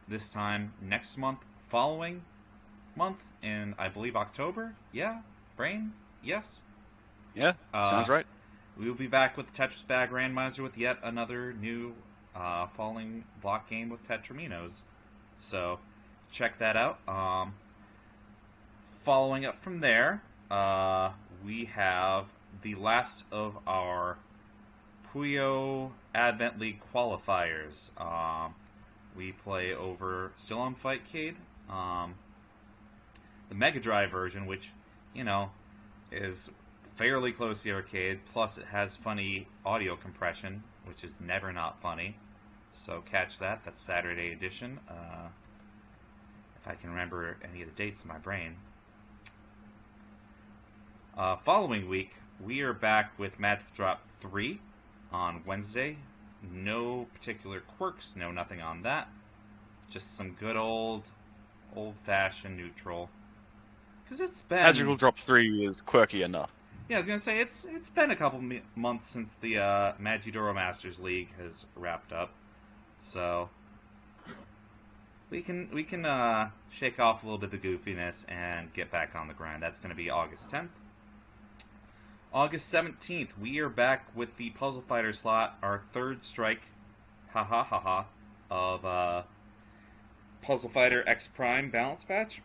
this time next month, following month in, I believe, October. Yeah? Brain? Yes? Yeah, sounds right. We will be back with the Tetris Bag Randomizer with yet another new falling block game with Tetraminos. So, check that out. Following up from there, we have the last of our Puyo Advent League qualifiers. We play over, still on Fightcade, the Mega Drive version, which, you know, is fairly close to the arcade. Plus, it has funny audio compression, which is never not funny. So catch that. That's Saturday edition. If I can remember any of the dates in my brain. Following week, we are back with Magic Drop 3 on Wednesday. No particular quirks, no nothing on that. Just some good old-fashioned neutral. Because it's been... Magical Drop 3 is quirky enough. Yeah, I was going to say, it's been a couple months since the Magidoro Masters League has wrapped up. So, we can shake off a little bit of the goofiness and get back on the grind. That's going to be August 10th. August 17th, we are back with the Puzzle Fighter slot, our third strike, of Puzzle Fighter X Prime balance patch.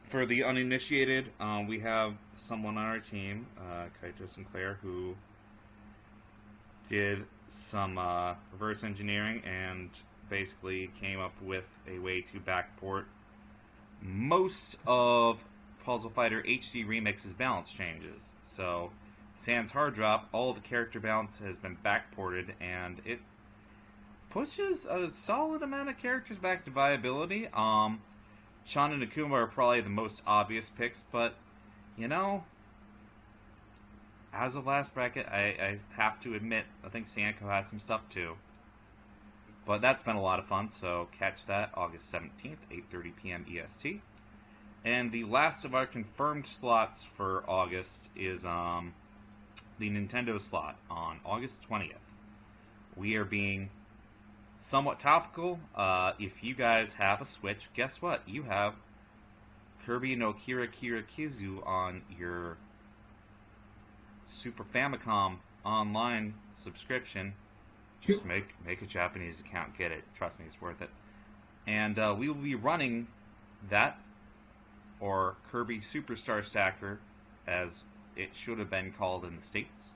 For the uninitiated, we have someone on our team, Caithness and Claire, who did some reverse engineering and basically came up with a way to backport most of Puzzle Fighter HD Remix's balance changes. So, sans hard drop, all the character balance has been backported, and it pushes a solid amount of characters back to viability. Sean and Akuma are probably the most obvious picks, but, you know, as of last bracket, I have to admit, I think Sanko has some stuff too. But that's been a lot of fun, so catch that August 17th, 8:30 p.m. EST. And the last of our confirmed slots for August is the Nintendo slot on August 20th. We are being somewhat topical. If you guys have a Switch, guess what? You have Kirby no Kira Kira Kizu on your Super Famicom online subscription. Just make a Japanese account, get it. Trust me, it's worth it. And we will be running that, or Kirby Superstar Stacker, as it should have been called in the States.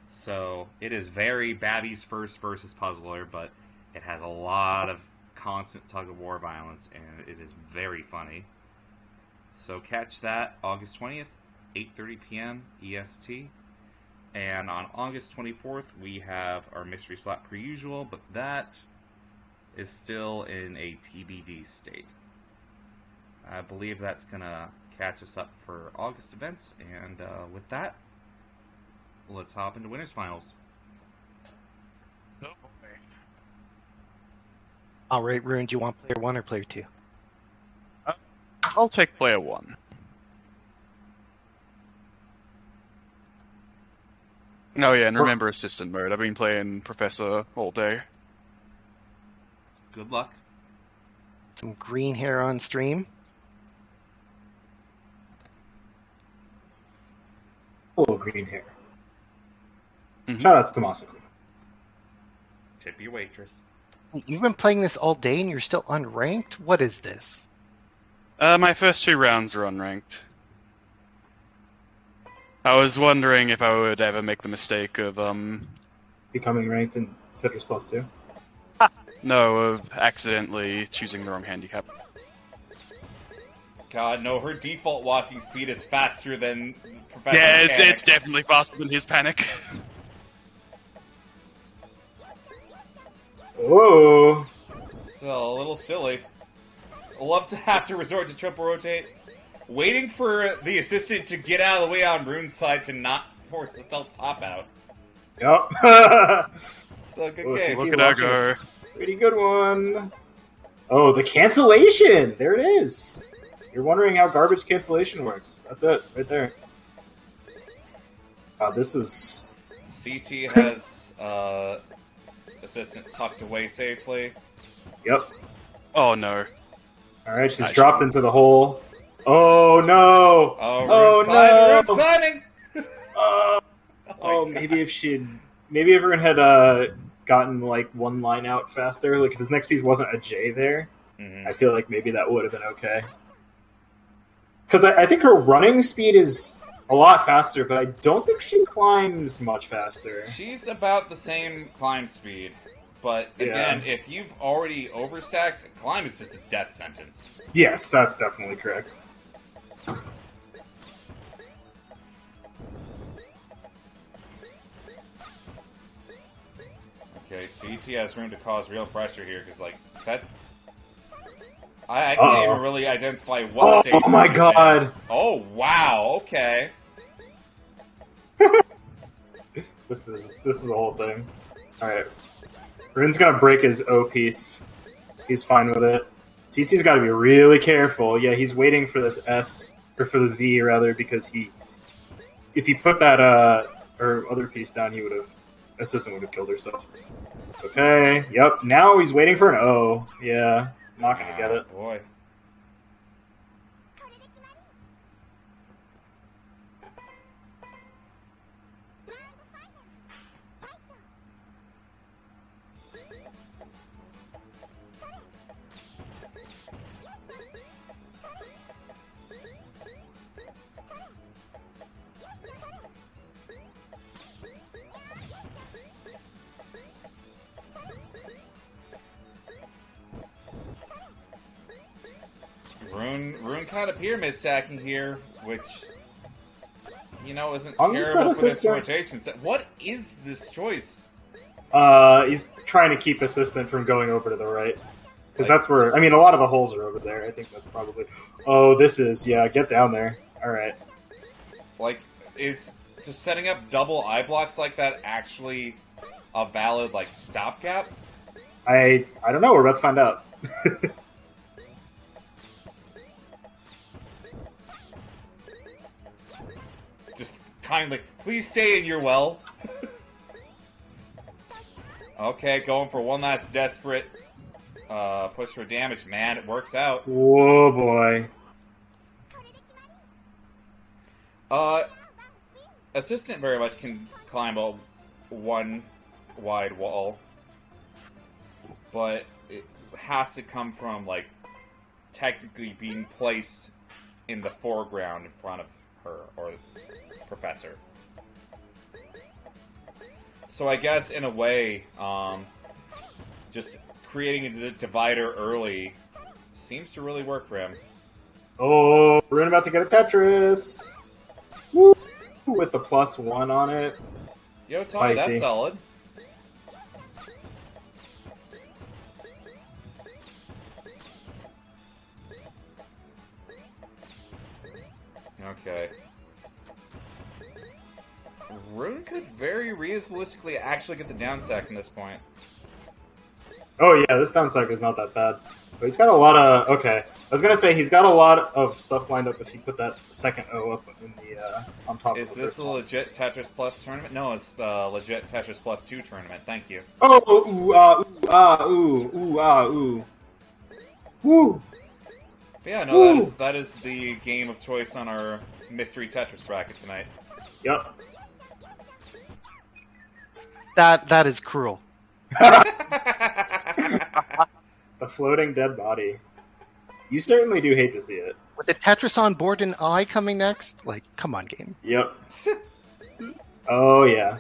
So, it is very Babby's first versus Puzzler, but it has a lot of constant tug-of-war violence, and it is very funny. So catch that August 20th, 8:30 p.m. EST. And on August 24th, we have our mystery slot per usual, but that is still in a TBD state. I believe that's going to catch us up for August events, and with that, let's hop into Winners Finals. All right, Rune, do you want player 1 or player 2? I'll take player 1. Oh yeah, and remember assistant mode. I've been playing Professor all day. Good luck. Some green hair on stream. Hello, green hair. Shoutouts to MasaQueen. Tip your waitress. You've been playing this all day and you're still unranked? What is this? My first 2 rounds are unranked. I was wondering if I would ever make the mistake of, Becoming ranked in Tetris Plus 2? No, of accidentally choosing the wrong handicap. God, no, her default walking speed is faster than Professor Yeah, Mechanic. it's definitely faster than his panic. Whoa! So, a little silly. I'll love to have to resort to triple rotate. Waiting for the assistant to get out of the way on Rune's side to not force the stealth top out. Yup. So, good Oh, game. Look at that go. Pretty good one. Oh, the cancellation! There it is. You're wondering how garbage cancellation works. That's it, right there. This is... CT has assistant tucked away safely. Yep. Oh no. Alright, she's dropped into the hole. Oh no! Oh, Rune's climbing! Rune's climbing! Oh, maybe if everyone had gotten like one line out faster, like if his next piece wasn't a J there, I feel like maybe that would have been okay. Because I think her running speed is a lot faster, but I don't think she climbs much faster. She's about the same climb speed, but again, if you've already overstacked, climb is just a death sentence. Yes, that's definitely correct. Okay, CT has room to cause real pressure here, because, like, that... I can't even really identify what stage... Oh my god! Oh, wow, okay. This is the whole thing. Alright. Rune's gonna break his O piece. He's fine with it. CT's gotta be really careful. Yeah, he's waiting for this S, or for the Z, rather, because if he put that, or other piece down, he would have... Assistant would have killed herself. Okay, yep. Now he's waiting for an O. Yeah, not gonna get it. Boy. Rune kind of pyramid stacking here, which, you know, isn't terrible for this rotation. What is this choice? He's trying to keep assistant from going over to the right. Because that's where, I mean, a lot of the holes are over there. I think that's probably... Oh, this is, yeah, get down there. Alright. Like, is just setting up double eye blocks like that actually a valid, like, stopgap? I don't know, we're about to find out. Just kindly, please stay in your well. Okay, going for one last desperate push for damage. Man, it works out. Whoa, boy. Assistant very much can climb a one wide wall, but it has to come from, like, technically being placed in the foreground in front of her, or the professor. So I guess, in a way, just creating a divider early seems to really work for him. Oh, we're about to get a Tetris! Woo! With the +1 on it. Yo, Tommy, that's solid. Okay. Rune could very realistically actually get the down stack from this point. Oh yeah, this down stack is not that bad. But he's got a lot of... Okay. I was gonna say, he's got a lot of stuff lined up if he put that second O up in the, on top of the first one. Is this a legit Tetris Plus tournament? No, it's legit Tetris Plus 2 tournament. Thank you. Oh, ooh, ooh. Woo! Yeah, no, that is the game of choice on our mystery Tetris bracket tonight. Yep. That is cruel. A floating dead body. You certainly do hate to see it. With a Tetris on board and I coming next? Like, come on, game. Yep. Oh, yeah.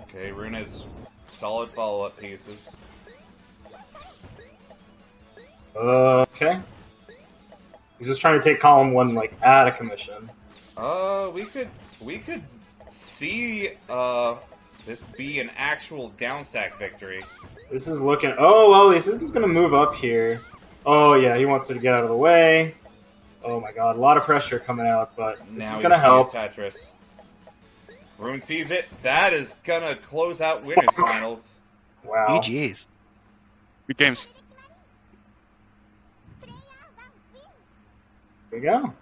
Okay, Rune has solid follow-up pieces. Okay. He's just trying to take column 1, like, out of commission. We could see, this be an actual downstack victory. This is looking... Oh, well, the assistant's gonna move up here. Oh, yeah, he wants to get out of the way. Oh my god, a lot of pressure coming out, but this is gonna help. Tetris. Rune sees it. That is gonna close out winners finals. Wow. GG's. Good games. There we go.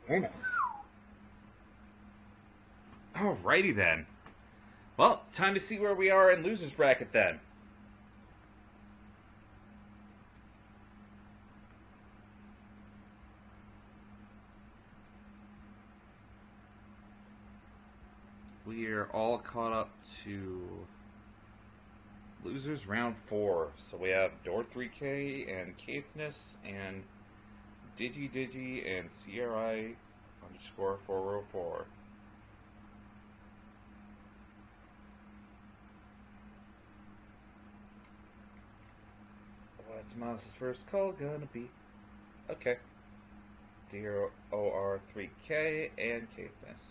Very nice. Alrighty then. Well, time to see where we are in losers bracket then. We are all caught up to losers round 4. So we have Door3K and Caithness and DigiDigi and CRI_404. What's Maz's first call gonna be? Okay. DOR3K and Caithness.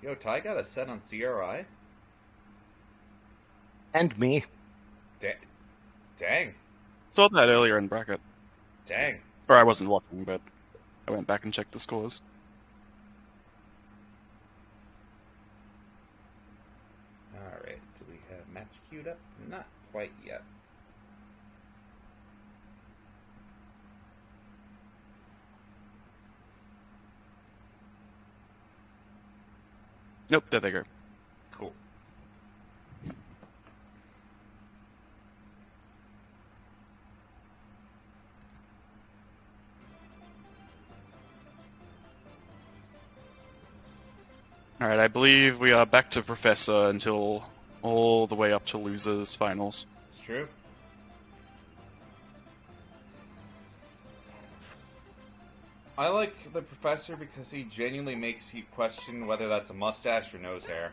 Yo, Ty got a set on CRI? And me. Dang. Saw that earlier in bracket. Dang. Or I wasn't watching, but I went back and checked the scores. Alright, do we have match queued up? Not quite yet. Nope, there they go. Cool. Alright, I believe we are back to Professor until all the way up to losers finals. It's true. I like the Professor because he genuinely makes you question whether that's a mustache or nose hair.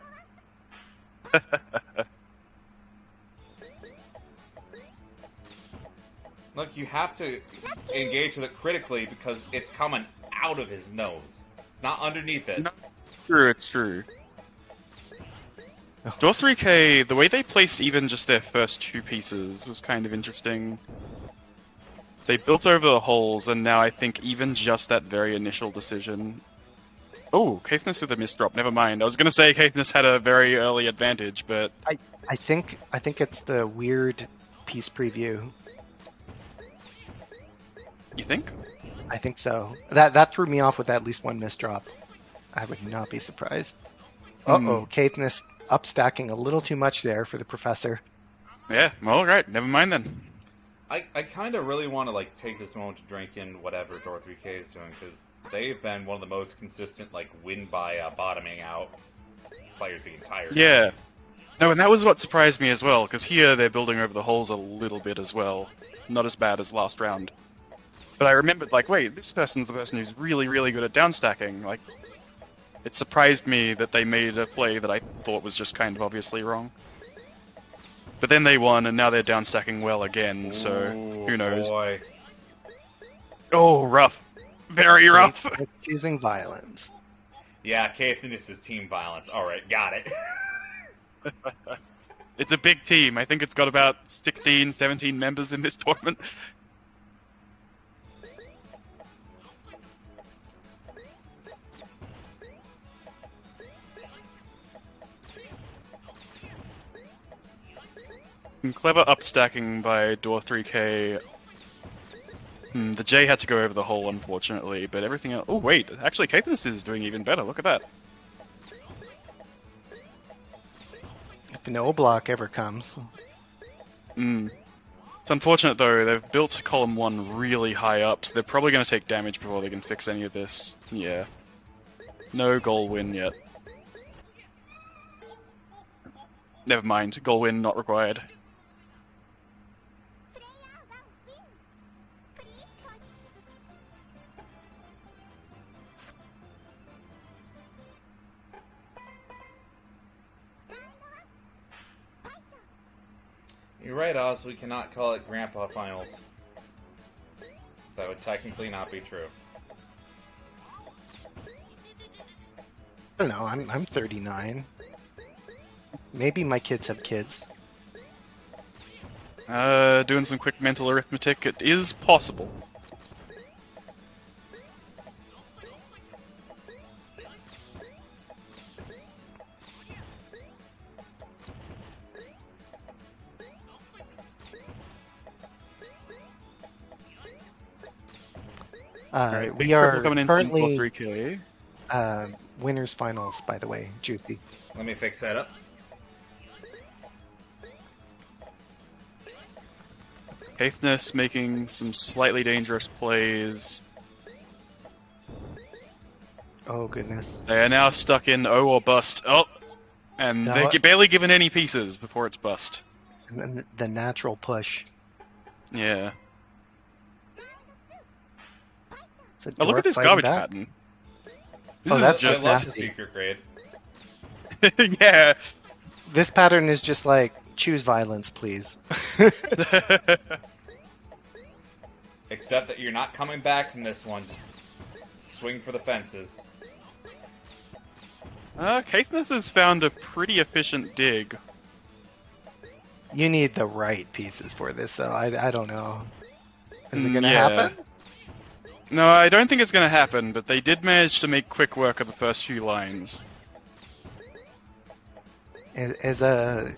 Look, you have to engage with it critically because it's coming out of his nose. It's not underneath it. No, it's true. Door 3K, the way they placed even just their first two pieces was kind of interesting. They built over the holes, and now I think even just that very initial decision... Oh, Caithness with a misdrop, never mind. I was going to say Caithness had a very early advantage, but... I think it's the weird piece preview. You think? I think so. That threw me off with at least one misdrop. I would not be surprised. Uh-oh, Caithness upstacking a little too much there for the Professor. Yeah, well, alright, never mind then. I kind of really want to take this moment to drink in whatever Door 3K is doing, because they've been one of the most consistent win by bottoming out players the entire time. Yeah. No, and that was what surprised me as well, because here they're building over the holes a little bit as well. Not as bad as last round. But I remembered, wait, this person's the person who's really, really good at downstacking. It surprised me that they made a play that I thought was just kind of obviously wrong. But then they won, and now they're downstacking well again, so who knows. Boy. Oh, rough. Very rough. Caithness choosing violence. Yeah, Caithness is team violence. Alright, got it. It's a big team. I think it's got about 16, 17 members in this tournament. Clever upstacking by Door 3K. The J had to go over the hole, unfortunately, but everything else... Oh, wait, actually, Caithness is doing even better. Look at that. If no block ever comes. It's unfortunate, though. They've built column 1 really high up, so they're probably going to take damage before they can fix any of this. Yeah. No goal win yet. Never mind. Goal win not required. You're right, Oz, we cannot call it Grandpa Finals. That would technically not be true. I don't know, I'm 39. Maybe my kids have kids. Doing some quick mental arithmetic, it is possible. We are coming in currently 3K. winners finals, by the way, Juicey. Let me fix that up. Caithness making some slightly dangerous plays. Oh, goodness. They are now stuck in O or bust. Oh! And they're barely given any pieces before it's bust. And then the natural push. Yeah. So Oh, look at this garbage pattern. Oh, that's I just love the nasty. secret grade. Yeah. This pattern is just like, choose violence, please. Except that you're not coming back from this one. Just swing for the fences. Caithness has found a pretty efficient dig. You need the right pieces for this, though. I don't know. Is it going to happen? No, I don't think it's going to happen, but they did manage to make quick work of the first few lines. As a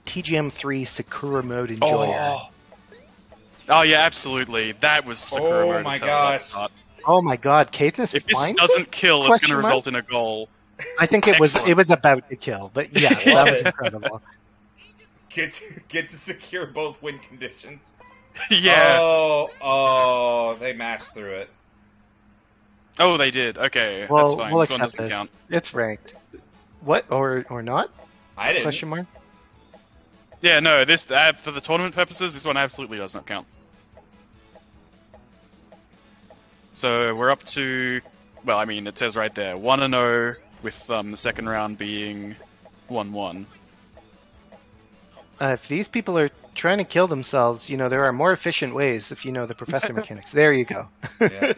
TGM3 Sakura mode enjoyer. Oh yeah, absolutely. That was Sakura mode. Oh my gosh. Oh my god, Caithness If this finds doesn't it? kill, it's going to result in a goal. I think it was about to kill, but yes, that was incredible. Get to secure both win conditions. Yeah. Oh, they mashed through it. Oh, they did. Okay, Well, that's fine. we'll This one accept doesn't this. count. It's ranked. What or not? I didn't. Question mark. Yeah, no. This for the tournament purposes, this one absolutely does not count. So we're up to, well, I mean, it says right there 1-0 with the second round being 1-1. If these people are trying to kill themselves, there are more efficient ways if you know the professor mechanics. There you go. Yeah.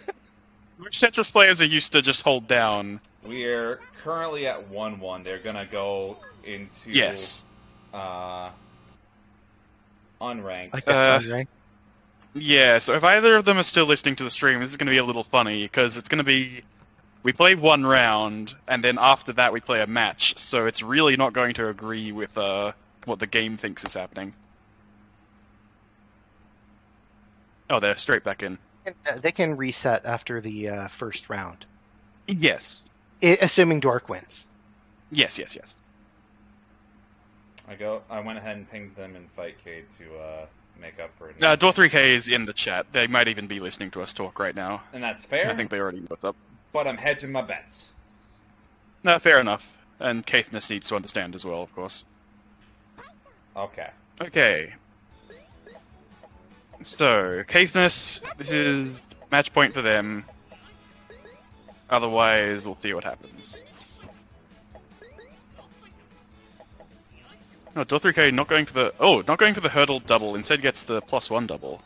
Which Tetris players are used to just hold down? We are currently at 1-1. They're gonna go into unranked. I guess unranked. Yeah, so if either of them are still listening to the stream, this is going to be a little funny, because it's going to be... We play one round, and then after that we play a match, so it's really not going to agree with what the game thinks is happening. Oh, they're straight back in. They can reset after the first round. Yes. Assuming Dork wins. Yes. I went ahead and pinged them in Fightcade to make up for it. Door3K is in the chat. They might even be listening to us talk right now. And that's fair. I think they already know what's up. But I'm hedging my bets. No, fair enough. And Caithness needs to understand as well, of course. Okay. Okay. So, Caithness, this is match point for them. Otherwise, we'll see what happens. No, Door3K not going for the hurdle double, instead gets the +1 double.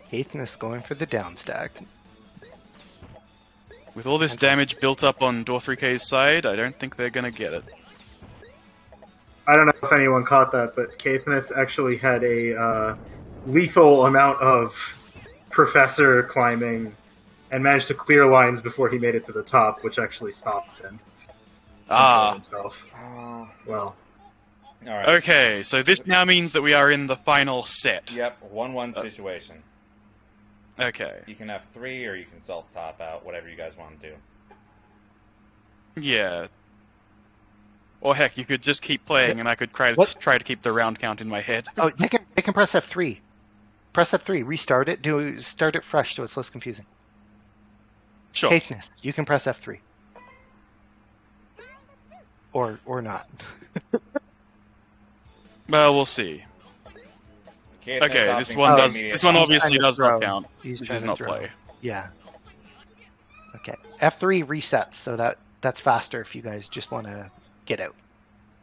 Caithness going for the down stack. With all this damage built up on Door3K's side, I don't think they're gonna get it. I don't know if anyone caught that, but Caithness actually had a lethal amount of professor climbing and managed to clear lines before he made it to the top, which actually stopped him. Himself. Well. All right. Okay, so this now means that we are in the final set. Yep, 1-1 situation. Okay. You can have 3 or you can self-top out, whatever you guys want to do. Yeah. Or heck, you could just keep playing and I could try to keep the round count in my head. Oh, they can press F3. Press F3, restart it, start it fresh so it's less confusing. Sure. Caithness, you can press F3. Or not. Well, we'll see. Okay, this one obviously does not count. This is not play. Yeah. Okay. F3 resets, so that's faster if you guys just want to get out.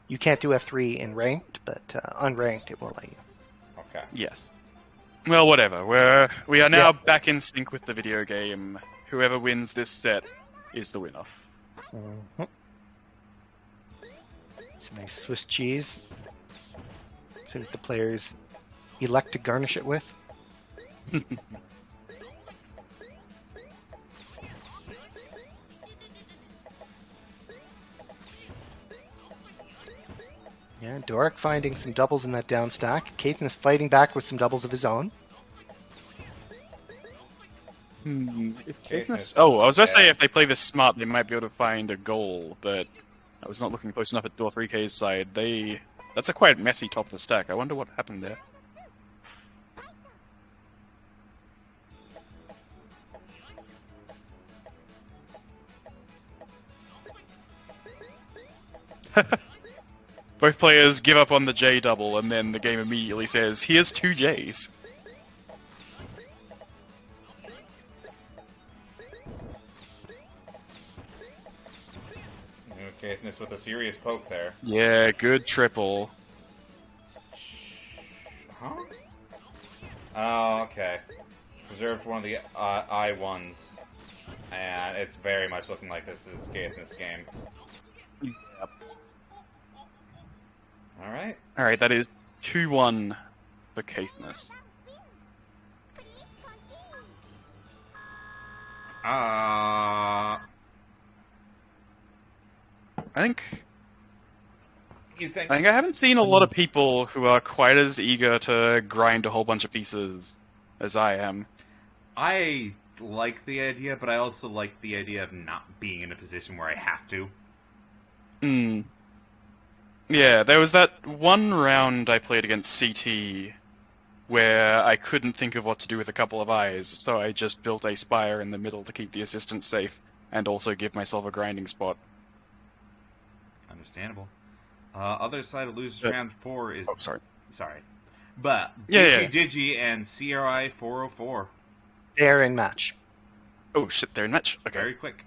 You can't do F3 in ranked, but unranked it will let you. Okay. Yes. Well, whatever. We are now back in sync with the video game. Whoever wins this set is the winner. Mm-hmm. Some nice Swiss cheese. See what the players elect to garnish it with. Yeah, Doric finding some doubles in that down stack. Caithness fighting back with some doubles of his own. Oh, I was about to say if they play this smart, they might be able to find a goal, but I was not looking close enough at Door3K's side. That's a quite messy top of the stack. I wonder what happened there. Both players give up on the J double, and then the game immediately says, "Here's 2 Js." Caithness with a serious poke there. Yeah, good triple. Huh? Oh, okay. Reserved for one of the I-1s. And it's very much looking like this is Caithness' game. Yep. Alright. Alright, that is 2-1 for Caithness. I think I haven't seen a lot of people who are quite as eager to grind a whole bunch of pieces as I am. I like the idea, but I also like the idea of not being in a position where I have to. Yeah, there was that one round I played against CT where I couldn't think of what to do with a couple of eyes, so I just built a spire in the middle to keep the assistant safe, and also give myself a grinding spot. Understandable. Other side of losers round 4 is... Oh, sorry. But Yeah. DigiDigi and CRI 404. They're in match. Oh shit, they're in match? Okay. Very quick.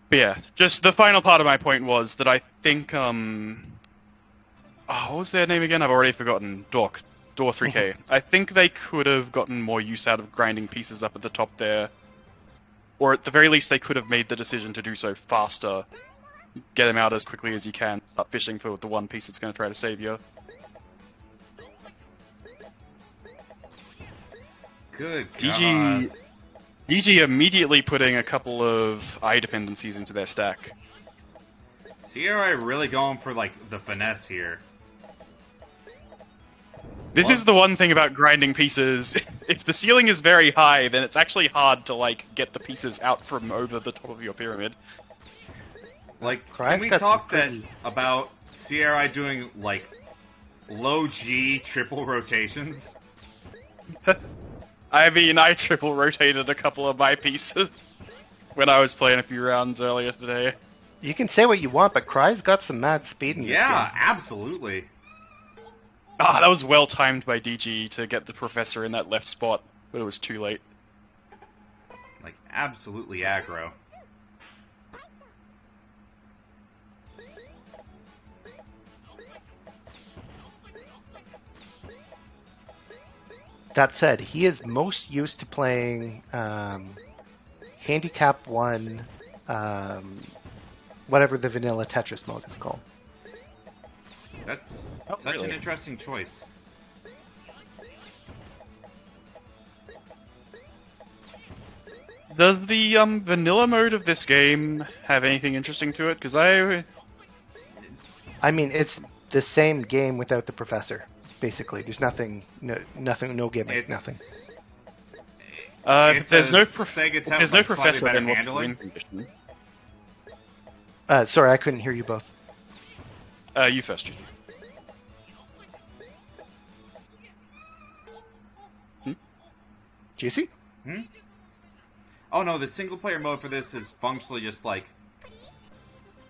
But yeah, just the final part of my point was that I think, what was their name again? I've already forgotten. Door 3K. I think they could have gotten more use out of grinding pieces up at the top there. Or at the very least, they could have made the decision to do so faster. Get them out as quickly as you can. Start fishing for the one piece that's going to try to save you. Good DG, God. DG immediately putting a couple of eye dependencies into their stack. CRI really going for, like, the finesse here. This is the one thing about grinding pieces. If the ceiling is very high, then it's actually hard to, like, get the pieces out from over the top of your pyramid. Like, Cry's can we got talk the pretty- about CRI doing, like, low G triple rotations? I mean, I triple rotated a couple of my pieces when I was playing a few rounds earlier today. You can say what you want, but Cry's got some mad speed in this Yeah, game. absolutely. Ah, that was well timed by DG to get the professor in that left spot, but it was too late. Like, absolutely aggro. That said, he is most used to playing Handicap 1, whatever the vanilla Tetris mode is called. That's Oh, such really? an interesting choice. Does the vanilla mode of this game have anything interesting to it? Because I mean, it's the same game without the professor, basically. There's nothing, no gimmick, It's... nothing. If there's no Sega if Tet there's no with, like, slightly professor, better then what's the handling. win condition? Sorry, I couldn't hear you both. You first, Judy. Juicy? Oh no, the single player mode for this is functionally just like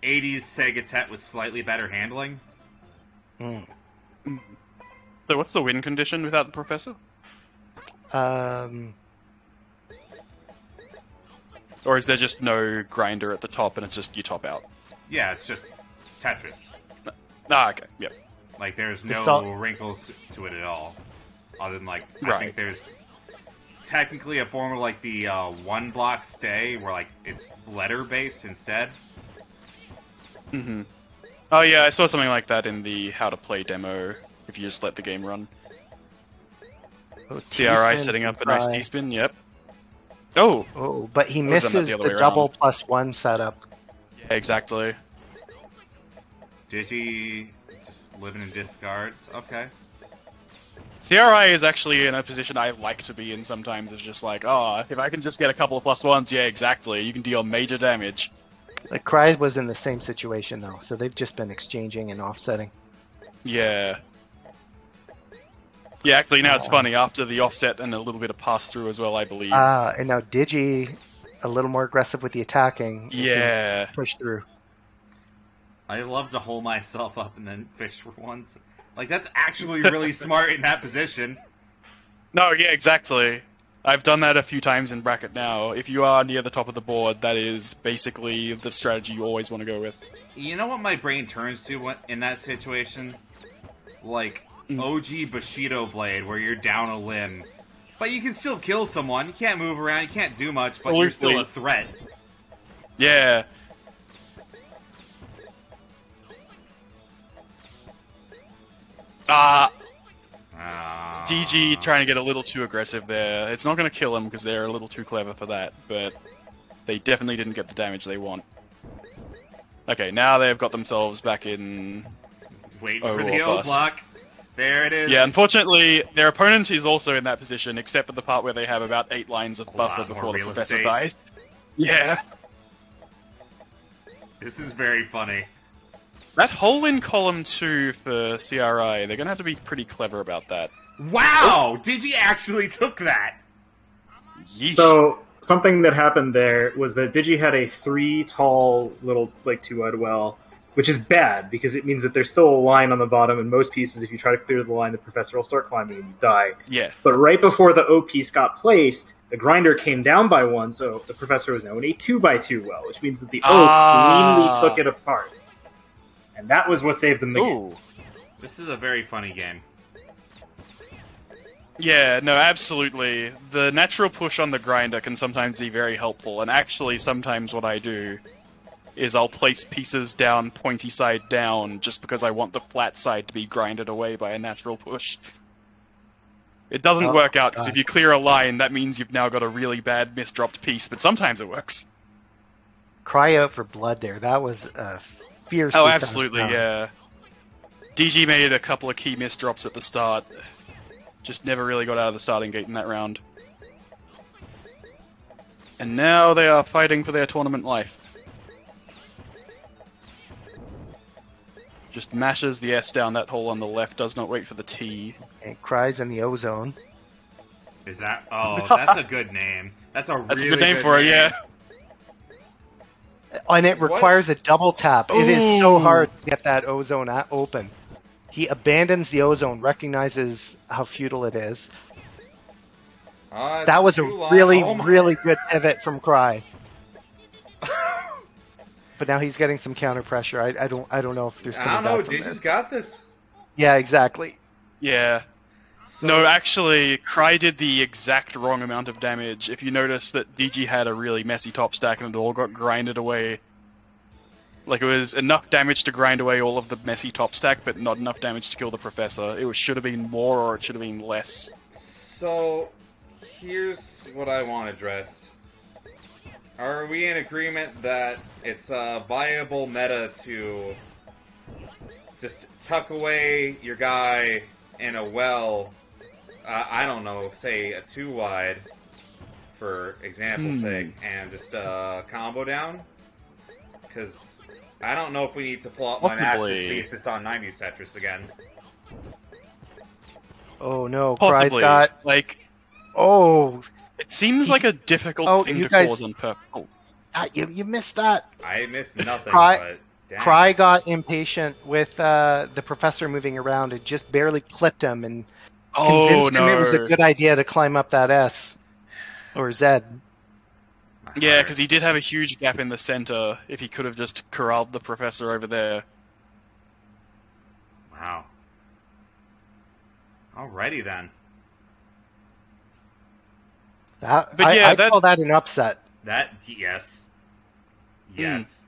80s Sega Tet with slightly better handling. Mm. So what's the win condition without the professor? Or is there just no grinder at the top and it's just you top out? Yeah, it's just Tetris. Ah, okay, yep. Like, there's It's no all- wrinkles to it at all. Other than, like, I Right. think there's technically a form of, like, the one block stay where, like, it's letter-based instead. Mm-hmm. Oh yeah, I saw something like that in the how to play demo, if you just let the game run. Oh, CRI T-spin setting up a from nice Cry. T-spin, yep. Oh! Oh, but he I would've done that misses the other the way double around. +1 setup. Yeah, exactly. Digi just living in discards. Okay. CRI is actually in a position I like to be in sometimes. It's just like, oh, if I can just get a couple of +1s, yeah, exactly. You can deal major damage. Like, Cry was in the same situation, though, so they've just been exchanging and offsetting. Yeah. Yeah, actually, now it's funny. After the offset and a little bit of pass-through as well, I believe. And now Digi, a little more aggressive with the attacking. is gonna Yeah. push through. I love to hold myself up and then fish for once. Like, that's actually really smart in that position. No, yeah, exactly. I've done that a few times in bracket now. If you are near the top of the board, that is basically the strategy you always want to go with. You know what my brain turns to in that situation? Like, OG Bushido Blade, where you're down a limb. But you can still kill someone. You can't move around, you can't do much, but you're still a threat. Yeah. DG trying to get a little too aggressive there. It's not going to kill them because they're a little too clever for that, but they definitely didn't get the damage they want. Okay, now they've got themselves back in... Waiting for the O block. There it is. Yeah, unfortunately, their opponent is also in that position, except for the part where they have about 8 lines of buffer before the professor dies. Yeah. This is very funny. That hole in column 2 for CRI, they're going to have to be pretty clever about that. Wow! Digi actually took that! Yeesh. So, something that happened there was that Digi had a 3 tall little, like, 2-wide well, which is bad, because it means that there's still a line on the bottom, and most pieces, if you try to clear the line, the professor will start climbing and you die. Yeah. But right before the O piece got placed, the grinder came down by 1, so the professor was now in a 2x2 well, which means that the O cleanly took it apart. And that was what saved them the game. This is a very funny game. Yeah, no, absolutely. The natural push on the grinder can sometimes be very helpful, and actually sometimes what I do is I'll place pieces down pointy side down just because I want the flat side to be grinded away by a natural push. It doesn't work out, because if you clear a line, that means you've now got a really bad misdropped piece, but sometimes it works. Cry out for blood there. That was a fierce. Oh, absolutely, yeah. DG made a couple of key misdrops at the start. Just never really got out of the starting gate in that round. And now they are fighting for their tournament life. Just mashes the S down that hole on the left, does not wait for the T. It cries in the ozone. Is that... Oh, that's a good name. That's a really good name for it, yeah. And it requires a double tap. It is so hard to get that ozone open. He abandons the ozone, recognizes how futile it is. That was a really, really good pivot from Cry. But now he's getting some counter pressure. I don't know if there's. I don't know. Digi's got this. Yeah, exactly. Yeah. So, no, actually, Cry did the exact wrong amount of damage. If you notice that DG had a really messy top stack and it all got grinded away. Like, it was enough damage to grind away all of the messy top stack, but not enough damage to kill the professor. It should have been more, or it should have been less. So, here's what I want to address. Are we in agreement that it's a viable meta to just tuck away your guy in a well, I don't know, say a 2-wide, for example's sake, and just combo down? Because I don't know if we need to pull out my master's thesis on 90s Tetris again. Oh no, Possibly. Cry's got... Like... Oh... It seems like a difficult thing to cause on purpose. You missed that. I missed nothing, but... Damn. Cry got impatient with the professor moving around and just barely clipped him and convinced him it was a good idea to climb up that S. Or Z. Yeah, because he did have a huge gap in the center if he could have just corralled the professor over there. Wow. Alrighty then. I call that an upset. Yes. Yes.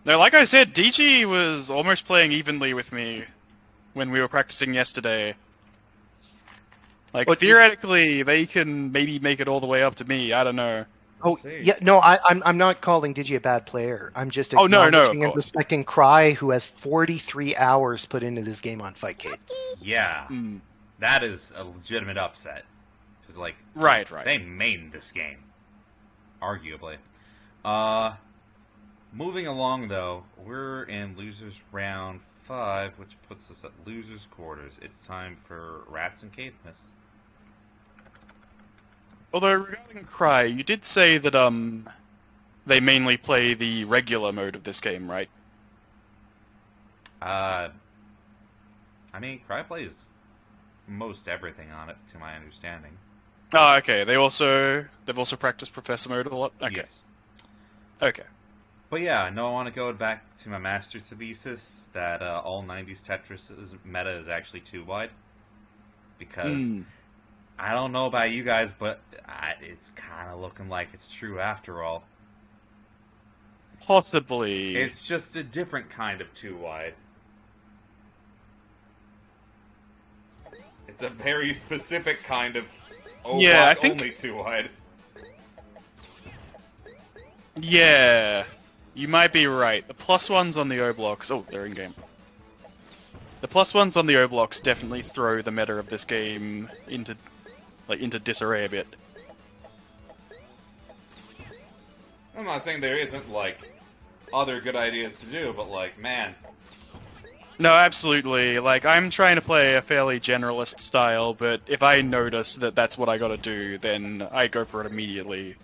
No, like I said, DG was almost playing evenly with me when we were practicing yesterday. Like, theoretically, they can maybe make it all the way up to me. I don't know. Oh, yeah, no, I'm not calling Digi a bad player. I'm just acknowledging and respecting Cry, who has 43 hours put into this game on Fightcade. Yeah, that is a legitimate upset. Because, like, right. They made this game, arguably. Moving along, though, we're in Losers Round 5, which puts us at Losers Quarters. It's time for Ratttz and Caithness. Although, regarding Cry, you did say that, they mainly play the regular mode of this game, right? I mean, Cry plays most everything on it, to my understanding. Oh, okay. They've also practiced Professor Mode a lot. Okay. Yes. Okay. But yeah, no, I want to go back to my master thesis that all 90s Tetris meta is actually too wide. Because I don't know about you guys, but it's kind of looking like it's true after all. Possibly. It's just a different kind of too wide. It's a very specific kind of I think only too wide. Yeah, you might be right. The plus ones on the O blocks. Oh, they're in game. The plus ones on the O blocks definitely throw the meta of this game into disarray a bit. I'm not saying there isn't like other good ideas to do, but like, man. No, absolutely. Like, I'm trying to play a fairly generalist style, but if I notice that that's what I gotta do, then I go for it immediately.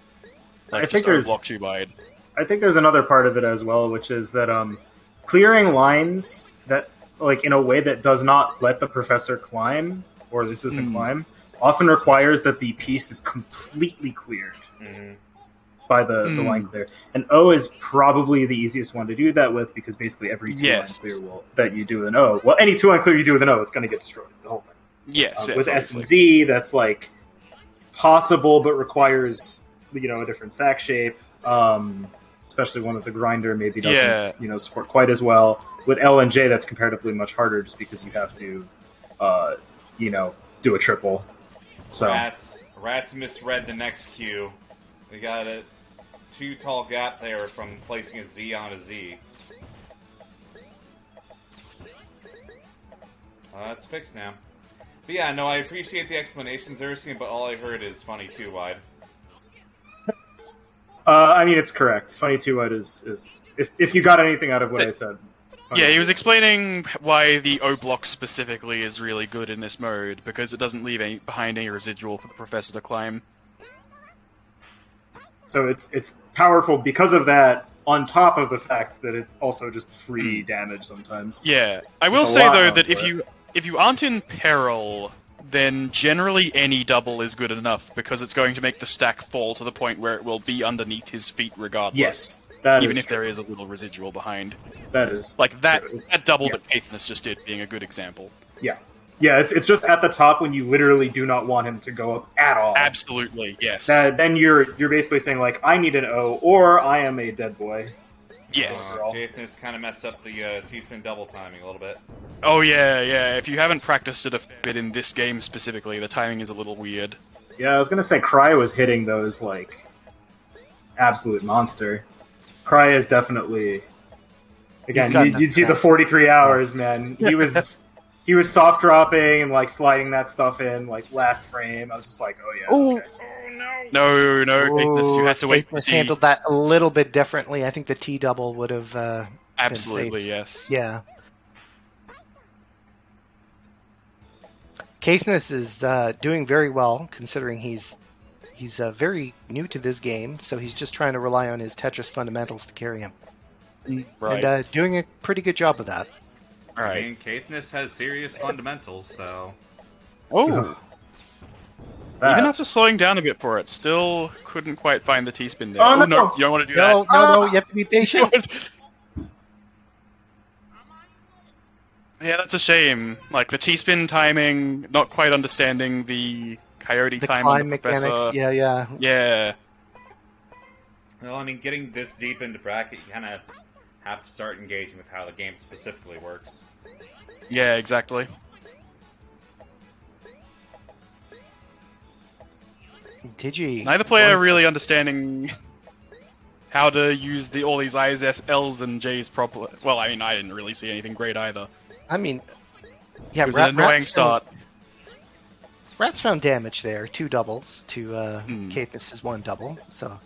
Like, I think there's block too wide. I think there's another part of it as well, which is that clearing lines that like in a way that does not let the professor climb or the assistant climb often requires that the piece is completely cleared by the line clear. And O is probably the easiest one to do that with because basically every two-line clear that you do with an O, well, any two-line clear you do with an O, it's going to get destroyed, the whole thing. Yes, with S and Z, that's like possible, but requires a different stack shape. Especially one that the grinder maybe doesn't support quite as well. With L and J, that's comparatively much harder just because you have to do a triple. So Ratttz misread the next cue. We got a too tall gap there from placing a Z on a Z. That's fixed now. But yeah, no, I appreciate the explanations, Zircean, but all I heard is funny too wide. I mean, it's correct. Funny too wide is if you got anything out of what I said. Yeah, he was explaining why the O block specifically is really good in this mode, because it doesn't leave behind any residual for the professor to climb. So it's powerful because of that, on top of the fact that it's also just free damage sometimes. Yeah, I will say though that if you aren't in peril, then generally any double is good enough, because it's going to make the stack fall to the point where it will be underneath his feet regardless. Yes, even if there is a little residual behind. That is like that double that Caithness just did being a good example. Yeah. Yeah, it's just at the top when you literally do not want him to go up at all. Absolutely, yes. Then you're basically saying like, I need an O, or I am a dead boy. Yes. Caithness kind of messed up the T-spin double timing a little bit. Oh yeah. If you haven't practiced it a bit in this game specifically, the timing is a little weird. Yeah, I was gonna say Cry was hitting those like absolute monster. Cry is definitely again. You see the 43 hours, man. He was soft dropping and like sliding that stuff in like last frame. I was just like, oh yeah. Ooh. Okay. No, Caithness, you have to wait. Caithness handled that a little bit differently. I think the T double would have absolutely been safe. Yes. Yeah. Caithness is doing very well considering he's very new to this game, so he's just trying to rely on his Tetris fundamentals to carry him. Right. And doing a pretty good job of that. All right. I mean, Caithness has serious fundamentals, so. Oh. Even after slowing down a bit for it, still couldn't quite find the T-spin there. Oh, no, you don't want to do that. No, you have to be patient. Yeah, that's a shame. Like, the T-spin timing, not quite understanding the coyote time on the mechanics, professor. Yeah. Well, I mean, getting this deep into bracket, you kind of have to start engaging with how the game specifically works. Yeah, exactly. Digi. Neither player really understanding how to use all these I's, L's, and J's properly. Well, I mean, I didn't really see anything great either. I mean, yeah, it was an annoying start. Ratttz found damage there, 2 doubles to Caithness' 1 double. So.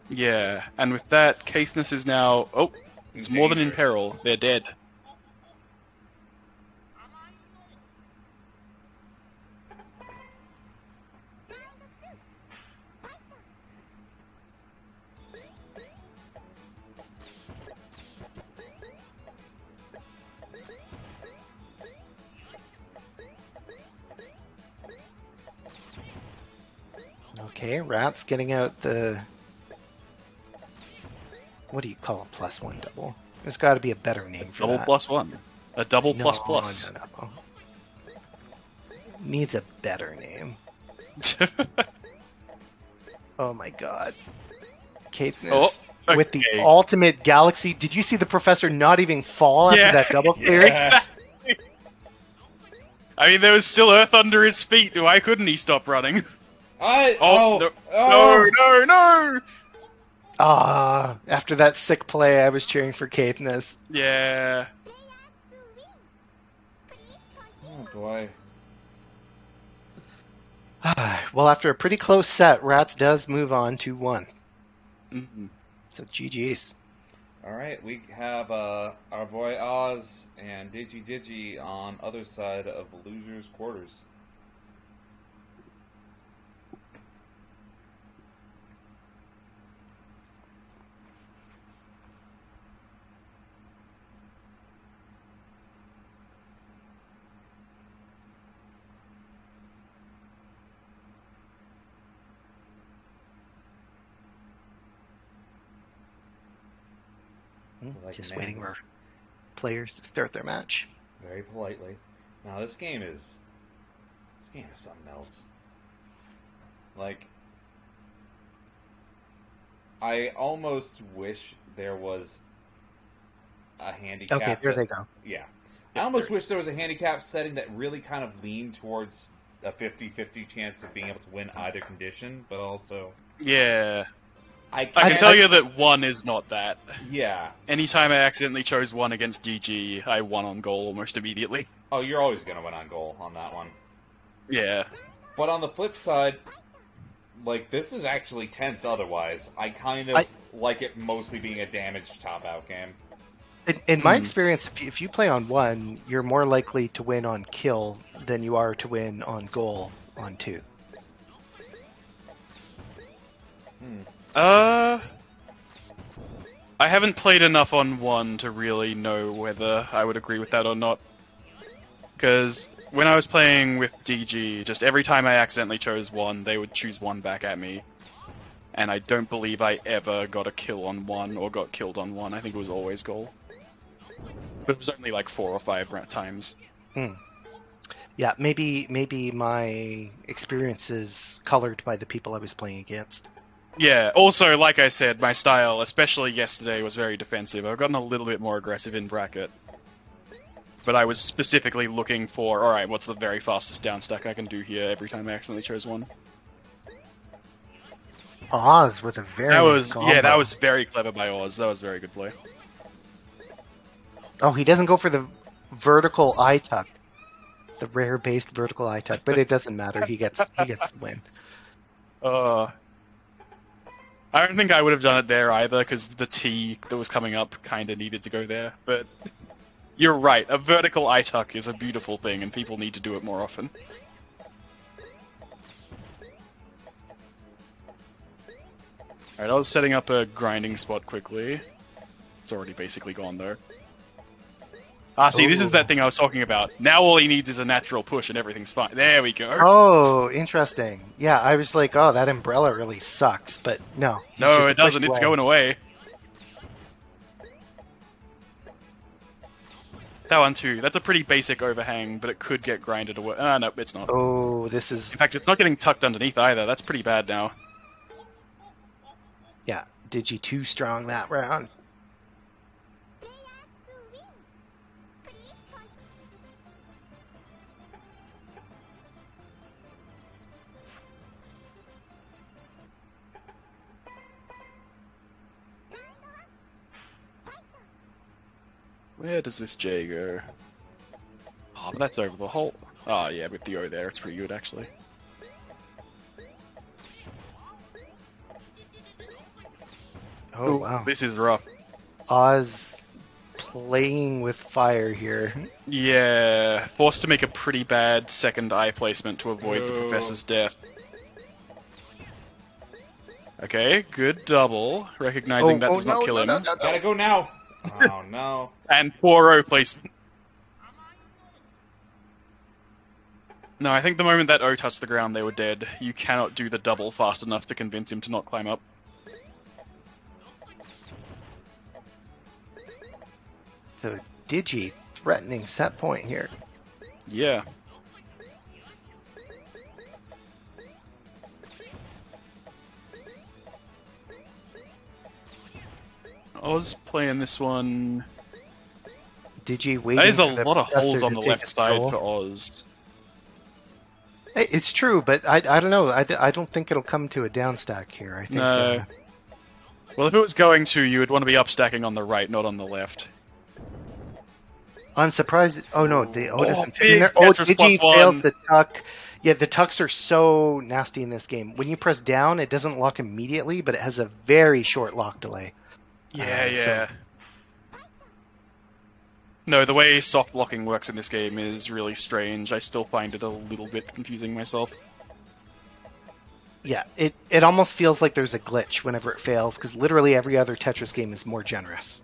Yeah, and with that, Caithness is now. Oh, it's more than in peril. They're dead. Okay, Ratttz getting out the... What do you call a +1 double? There's got to be a better name for Double that. +1. A double No, plus plus. No. Needs a better name. Oh my god. Caithness with the ultimate galaxy. Did you see the professor not even fall after that double clear? Exactly. I mean, there was still Earth under his feet. Why couldn't he stop running? No. After that sick play, I was cheering for Caithness. Yeah. Oh boy. Well, after a pretty close set, Ratttz does move on to 1. Mm-hmm. So GG's. Alright, we have our boy Oz and DigiDigi on other side of losers' quarters. Just waiting for players to start their match. Very politely. Now this game is something else. Like, I almost wish there was a handicap. Okay, there they go. Yeah. I almost wish there was a handicap setting that really kind of leaned towards a 50-50 chance of being able to win either condition, but also... Yeah. I can tell you that 1 is not that. Yeah. Anytime I accidentally chose 1 against DG, I won on goal almost immediately. Oh, you're always going to win on goal on that one. Yeah. But on the flip side, like, this is actually tense otherwise. I kind of like it mostly being a damaged top-out game. In my experience, if you play on 1, you're more likely to win on kill than you are to win on goal on 2. I haven't played enough on 1 to really know whether I would agree with that or not. Because when I was playing with DG, just every time I accidentally chose 1, they would choose 1 back at me. And I don't believe I ever got a kill on 1 or got killed on 1. I think it was always goal. But it was only like 4 or 5 times. Yeah, maybe my experience is colored by the people I was playing against. Yeah, also, like I said, my style, especially yesterday, was very defensive. I've gotten a little bit more aggressive in bracket. But I was specifically looking for, alright, what's the very fastest down stack I can do here every time I accidentally chose 1. Oz with a very nice combo. Yeah, that was very clever by Oz. That was very good play. Oh, he doesn't go for the vertical eye tuck. The rare-based vertical eye tuck, but it doesn't matter. He gets the win. I don't think I would have done it there either, because the T that was coming up kind of needed to go there. But you're right, a vertical eye tuck is a beautiful thing, and people need to do it more often. Alright, I was setting up a grinding spot quickly. It's already basically gone, though. See, this is that thing I was talking about. Now all he needs is a natural push and everything's fine. There we go. Oh, interesting. Yeah, I was like, oh, that umbrella really sucks, but no. No, it doesn't. It's going away. That one too. That's a pretty basic overhang, but it could get grinded away. No, it's not. Oh, this is... In fact, it's not getting tucked underneath either. That's pretty bad now. Yeah, Digi too strong that round. Where does this J go? Oh, but that's over the hole. Oh, yeah, with the O there, it's pretty good, actually. Oh, wow. This is rough. Oz playing with fire here. Yeah, forced to make a pretty bad second eye placement to avoid the professor's death. Okay, good double. Recognizing that does not kill him. Gotta go now! Oh, no. And poor O placement. No, I think the moment that O touched the ground, they were dead. You cannot do the double fast enough to convince him to not climb up. So Digi threatening set point here. Yeah. Oz playing this one. Digi waiting. There's a for the lot of holes professor on to the take left a side stroll. for Oz. It's true, but I don't know. I don't think it'll come to a down stack here. I think. No. Well, if it was going to, you would want to be up stacking on the right, not on the left. I'm surprised. Oh no, the O doesn't fit in big there. Oh, Tetris Digi +1. fails the tuck. Yeah, the tucks are so nasty in this game. When you press down, it doesn't lock immediately, but it has a very short lock delay. Yeah. No, the way soft blocking works in this game is really strange. I still find it a little bit confusing myself. Yeah, it almost feels like there's a glitch whenever it fails, because literally every other Tetris game is more generous.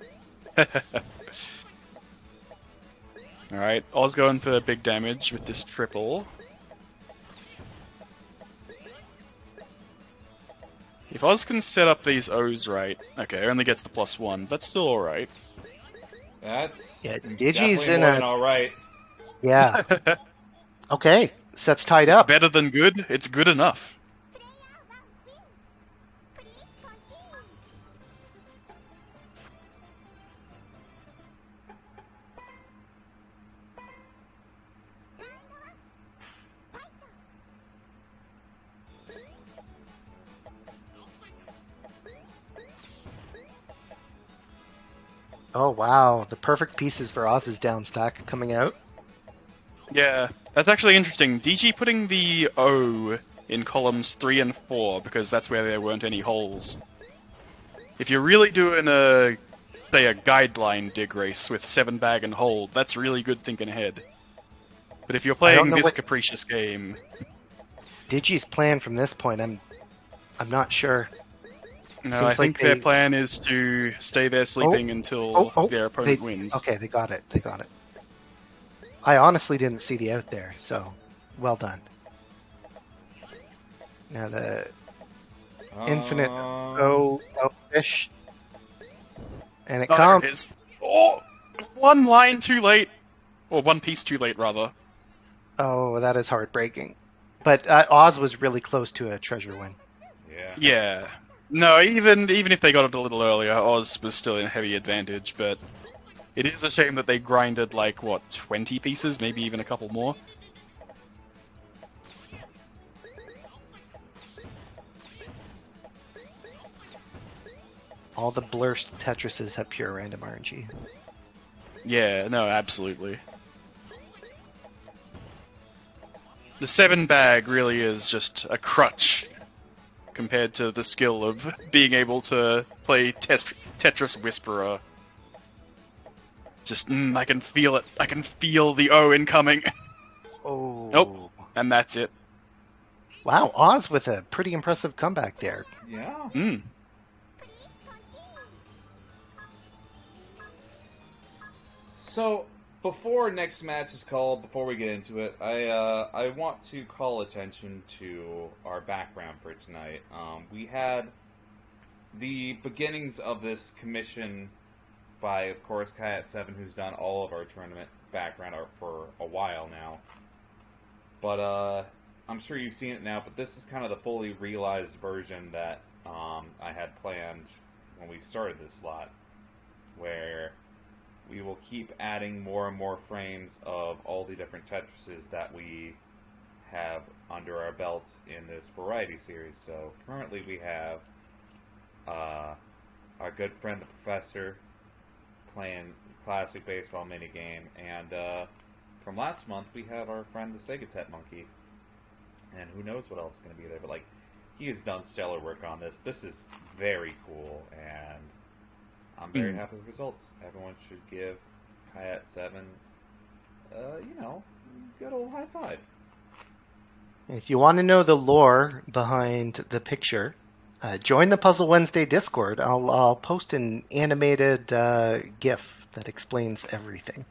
Alright, Oz going for big damage with this triple. If Oz can set up these O's right... Okay, only gets the +1. That's still alright. That's Digi's definitely in more a... than all right. Yeah. Okay, set's tied It's up. better than good. It's good enough. Oh wow, the perfect pieces for Oz's down stack coming out. Yeah, that's actually interesting. DG putting the O in columns 3 and 4 because that's where there weren't any holes. If you're really doing a, say, a guideline dig race with 7 bag and hold, that's really good thinking ahead. But if you're playing know this what- capricious game, Digi's plan from this point, I'm not sure. no, Seems I like think their plan is to stay there sleeping until their opponent wins. Okay, they got it. I honestly didn't see the out there, so well done. Now the infinite fish, and it Oh, there comes. it is. Oh, one line too late, or one piece too late, rather. Oh, that is heartbreaking. But Oz was really close to a treasure win. Yeah. No, even if they got it a little earlier, Oz was still in heavy advantage, but it is a shame that they grinded, like, what, 20 pieces? Maybe even a couple more? All the blurst Tetrises have pure random RNG. Yeah, no, absolutely. The 7 bag really is just a crutch compared to the skill of being able to play Tetris Whisperer. Just, I can feel it. I can feel the O incoming. Oh. Nope. And that's it. Wow, Oz with a pretty impressive comeback there. Yeah. So, before next match is called, before we get into it, I want to call attention to our background for tonight. We had the beginnings of this commission by, of course, Caithness, who's done all of our tournament background art for a while now. But I'm sure you've seen it now, but this is kind of the fully realized version that I had planned when we started this slot, where we will keep adding more and more frames of all the different Tetrises that we have under our belts in this variety series. So currently we have our good friend the Professor playing classic baseball minigame, and from last month we have our friend the Segatet Monkey, and who knows what else is going to be there, but like, he has done stellar work on this. This is very cool, and I'm very happy with the results. Everyone should give Caithness, good old high five. If you want to know the lore behind the picture, join the Puzzle Wednesday Discord. I'll post an animated GIF that explains everything.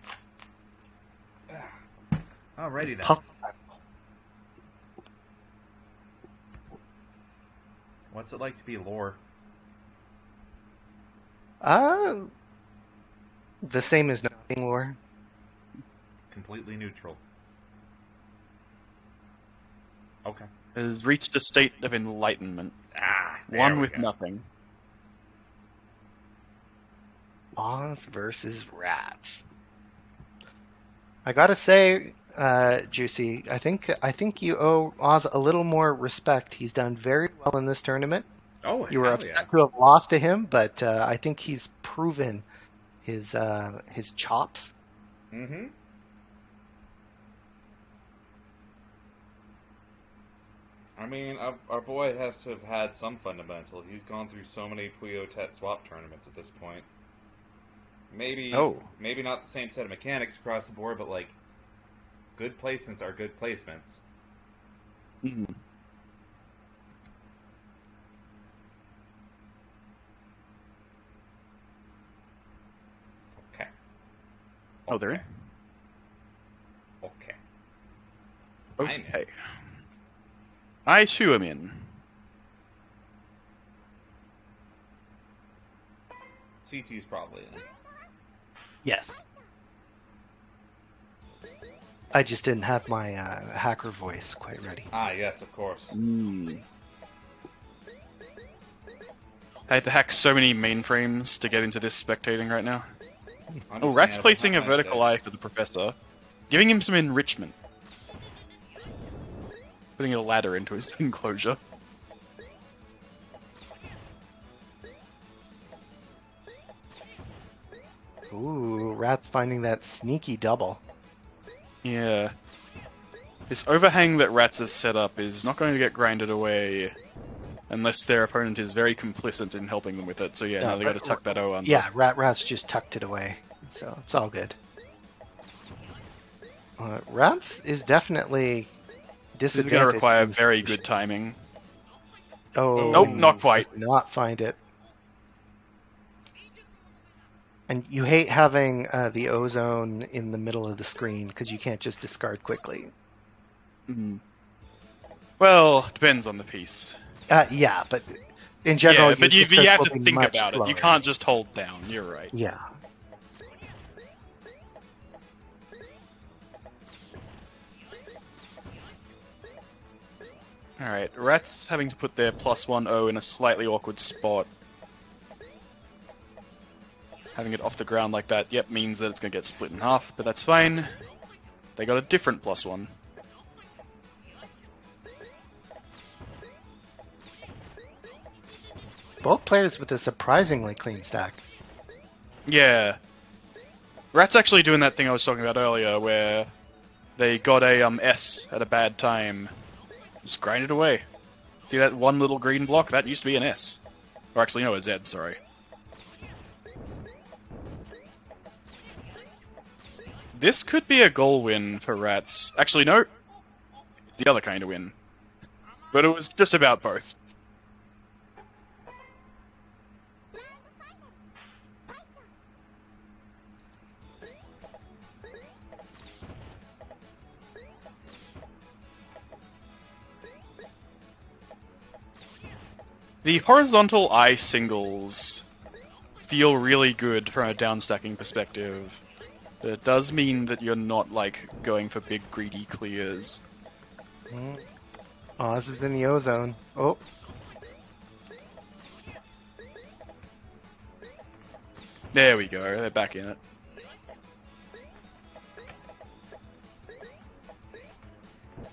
Alrighty then. Puzzle. What's it like to be lore? The same as not being lore. Completely neutral. Okay. Has reached a state of enlightenment. There One we with go. nothing. Oz versus Ratttz. I gotta say, Juicy, I think you owe Oz a little more respect. He's done very well in this tournament. Oh, You were hell upset yeah. to have lost to him, but I think he's proven his chops. Mm-hmm. I mean, our boy has to have had some fundamental. He's gone through so many Puyo Tet swap tournaments at this point. Maybe not the same set of mechanics across the board, but like, good placements are good placements. Mm-hmm. Okay. Oh, they're in? Okay. Okay. I too am in. CT's probably in. Yes. I just didn't have my hacker voice quite ready. Ah, yes, of course. I had to hack so many mainframes to get into this spectating right now. Oh, Ratttz Understandable. placing a Have a nice vertical day. eye for the professor, giving him some enrichment. Putting a ladder into his enclosure. Ooh, Ratttz finding that sneaky double. Yeah. This overhang that Ratttz has set up is not going to get grinded away unless their opponent is very complicit in helping them with it. So yeah, now they got to tuck that O under. Yeah, Ratttz just tucked it away, so it's all good. Ratttz is definitely This is disadvantaged. going to require in this very position. good timing. Oh, Nope, not quite. Does not find it. And you hate having the ozone in the middle of the screen because you can't just discard quickly. Well, depends on the piece. Yeah, but in general, Yeah, but you discards have will to be think much about it. You slower. can't just hold down. You're right. Yeah. Alright, Ratttz having to put their +1-0 in a slightly awkward spot. Having it off the ground like that, yep, means that it's going to get split in half, but that's fine. They got a different +1. Both players with a surprisingly clean stack. Yeah. Ratttz actually doing that thing I was talking about earlier, where they got a S at a bad time. Just grind it away. See that one little green block? That used to be an S. Or actually, no, a Z, sorry. This could be a goal win for Ratttz. Actually, no. It's the other kind of win. But it was just about both. The horizontal eye singles feel really good from a downstacking perspective. But it does mean that you're not, like, going for big greedy clears. Oh, this is in the ozone. Oh. There we go, they're back in it.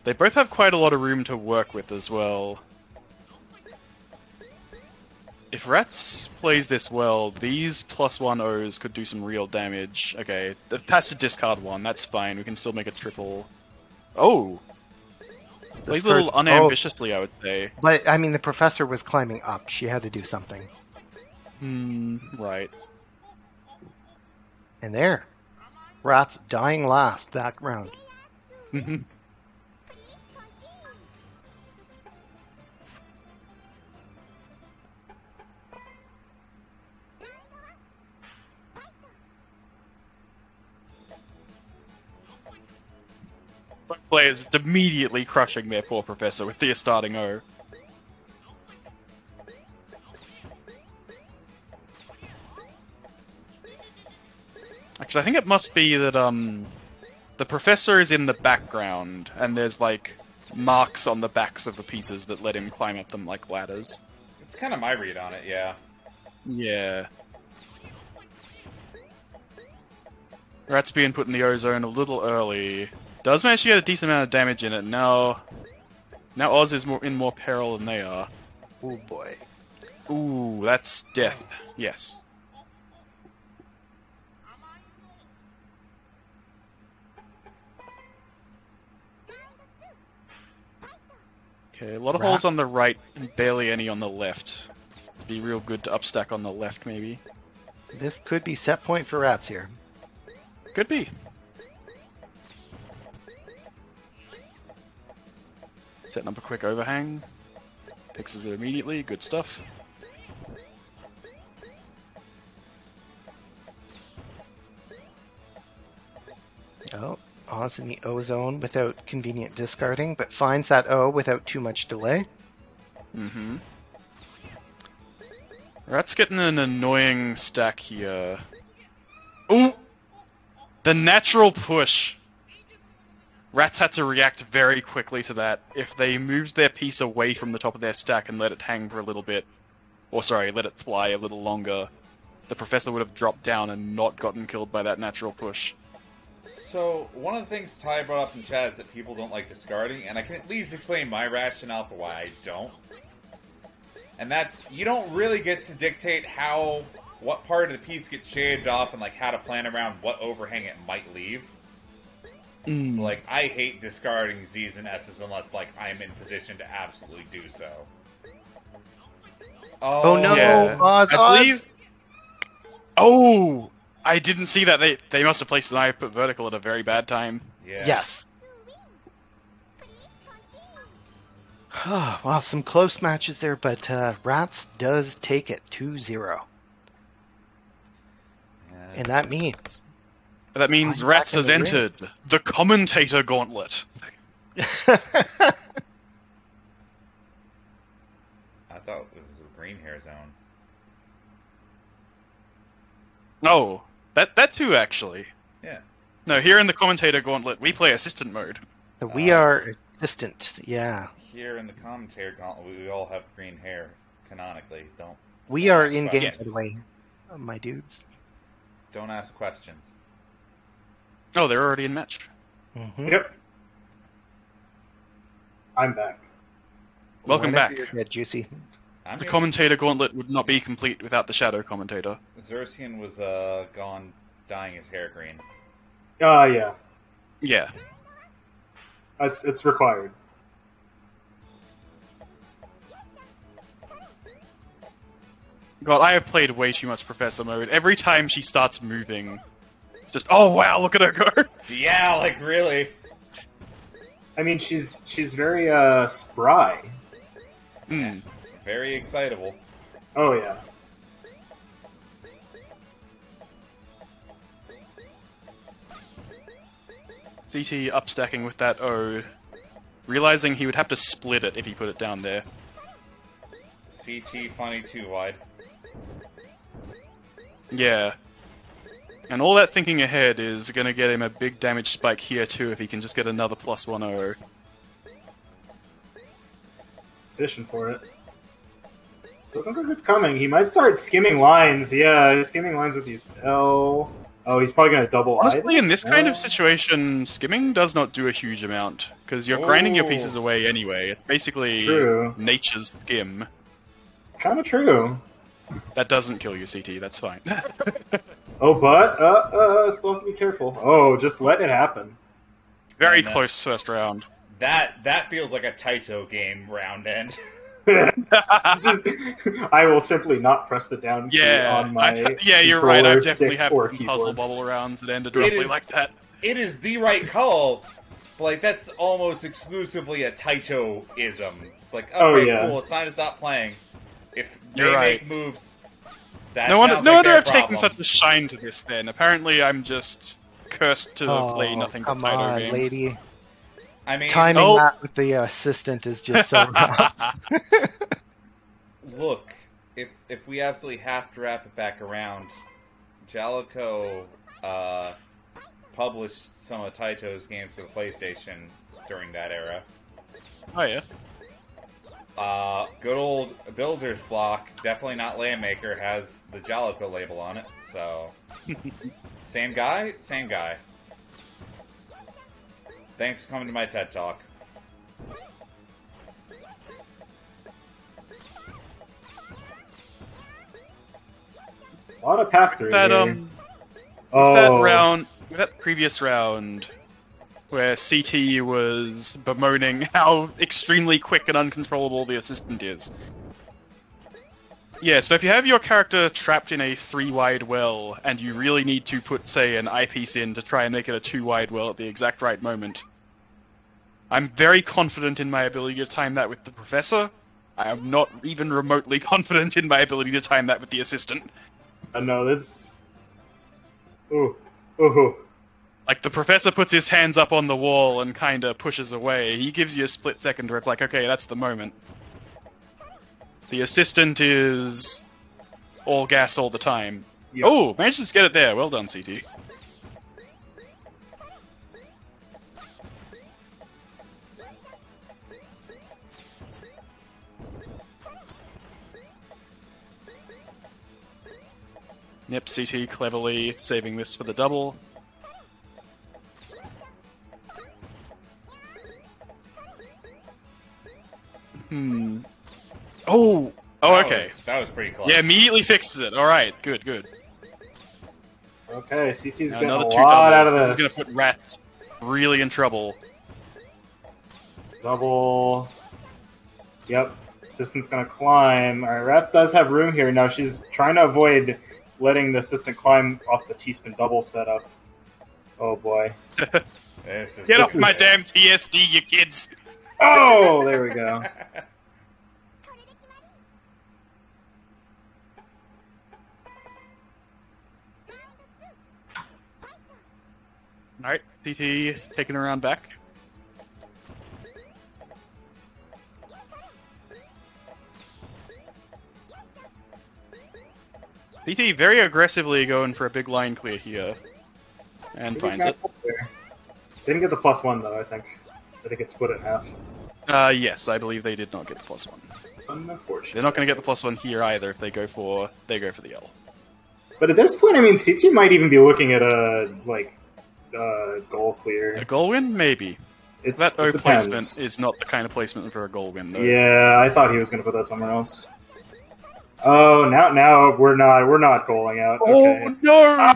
They both have quite a lot of room to work with as well. If Ratttz plays this well, these +1-0s could do some real damage. Okay, it has to discard one, that's fine, we can still make a triple. Oh! Plays a little unambitiously, I would say. But, I mean, the professor was climbing up. She had to do something. Right. And there. Ratttz dying last that round. Both players just immediately crushing their poor professor with the starting O. Actually, I think it must be that the professor is in the background, and there's like marks on the backs of the pieces that let him climb up them like ladders. It's kind of my read on it, yeah. Yeah. Ratttz being put in the ozone a little early. Does manage to get a decent amount of damage in it. Now Oz is in more peril than they are. Oh boy. Ooh, that's death. Yes. Okay, a lot of holes on the right and barely any on the left. It'd be real good to upstack on the left, maybe. This could be set point for Ratttz here. Could be. Setting up a quick overhang. Fixes it immediately. Good stuff. Oh, Oz in the O zone without convenient discarding, but finds that O without too much delay. Mm-hmm. Ratttz getting an annoying stack here. Ooh! The natural push! Ratttz had to react very quickly to that. If they moved their piece away from the top of their stack and let it hang for a little bit, or sorry, let it fly a little longer, the professor would have dropped down and not gotten killed by that natural push. So, one of the things Ty brought up in chat is that people don't like discarding, and I can at least explain my rationale for why I don't. And that's, you don't really get to dictate what part of the piece gets shaved off and, like, how to plan around what overhang it might leave. So, like, I hate discarding Z's and S's unless, like, I'm in position to absolutely do so. Oh no, yeah. Oz, Oz! Oh! I didn't see that. They must have placed an eye put vertical at a very bad time. Yeah. Yes. Wow, some close matches there, but Ratttz does take it 2-0. Yeah. And that means... That means I'm back Ratttz in has the ring. entered the Commentator Gauntlet. I thought it was the green hair zone. Oh, that too, actually. Yeah. No, here in the Commentator Gauntlet, we play Assistant Mode. We are assistant, yeah. Here in the commentary gauntlet, we all have green hair, canonically. We are in game, Yes. by the way, my dudes. Don't ask questions. Oh, they're already in match. Mm-hmm. Yep. I'm back. Welcome Whenever back. you're good, Juicey. I'm The here. Commentator Gauntlet would not be complete without the Shadow Commentator. Zircean was gone dyeing his hair green. Yeah. Yeah. It's required. God, I have played way too much Professor Mode. Every time she starts moving, it's just, oh wow, look at her go! Yeah, like really. I mean, she's very spry. Hmm. Very excitable. Oh yeah. CT upstacking with that O, realizing he would have to split it if he put it down there. CT funny too wide. Yeah. And all that thinking ahead is going to get him a big damage spike here too if he can just get another +1 O. Position for it. Doesn't look like it's coming. He might start skimming lines. Yeah, he's skimming lines with these L. Oh, he's probably going to double Honestly, I in this kind of situation, skimming does not do a huge amount, because you're grinding your pieces away anyway. It's basically True. nature's skim. It's kind of true. That doesn't kill you, CT, that's fine. Oh, but still have to be careful. Oh, just let it happen. Very And, close first round. That feels like a Taito game round end. I will simply not press the down key Yeah, on my yeah, you're right. controller, I've definitely stick, had or some keyboard. puzzle bubble rounds that ended It roughly is- like that. It is the right call, but like that's almost exclusively a Taito-ism. It's like, okay, Oh, yeah. cool, it's time to stop playing. If they You're right. make moves, that No sounds wonder like their I've taken problem. such a shine to this then. Apparently I'm just cursed to play nothing but come Taito on, games. lady. I mean, Timing Oh. that with the assistant is just so rough. look, if we absolutely have to wrap it back around, Jaleco published some of Taito's games for the PlayStation during that era. Oh yeah. Good old Builder's Block, definitely not Landmaker, has the Jaleco label on it, so... Same guy? Same guy. Thanks for coming to my TED Talk. A lot of pass-through That, here. that previous round, where CT was bemoaning how extremely quick and uncontrollable the assistant is. Yeah, so if you have your character trapped in a 3-wide well, and you really need to put, say, an eyepiece in to try and make it a 2-wide well at the exact right moment, I'm very confident in my ability to time that with the Professor. I am not even remotely confident in my ability to time that with the assistant. No, this... Ooh. Ooh. Like, the Professor puts his hands up on the wall and kinda pushes away. He gives you a split second where it's like, okay, that's the moment. The assistant is all gas all the time. Yep. Oh, managed to get it there. Well done, CT. Yep, CT cleverly saving this for the double. Oh! Oh, okay. That was pretty close. Yeah, immediately fixes it. Alright, good, good. Okay, CT's Now getting a another 2 lot out doubles. of this. This is gonna put Ratttz really in trouble. Double. Yep. Assistant's gonna climb. Alright, Ratttz does have room here. Now she's trying to avoid letting the assistant climb off the T-spin double setup. Oh boy. Get off my damn TSD, you kids! Oh, there we go. Alright, CT taking a round back. CT very aggressively going for a big line clear here. And finds it. Didn't get the +1 though, I think. I think it split it in half. Yes, I believe they did not get the +1. Unfortunate. They're not going to get the +1 here either if they go for the L. But at this point, I mean, CT might even be looking at a goal clear. A goal win? Maybe. That O it placement depends. is not the kind of placement for a goal win, though. Yeah, I thought he was going to put that somewhere else. Oh, now we're not goaling out. Okay. Oh no!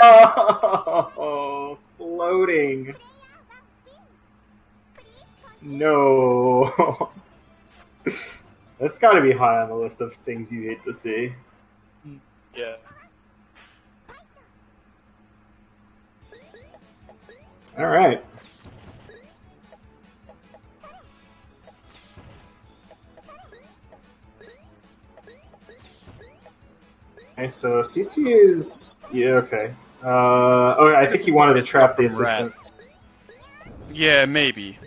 Oh, floating. No. That's got to be high on the list of things you hate to see. Yeah. All right. Okay, so CT is okay. Oh, I think he wanted to trap the assistant. Yeah, maybe.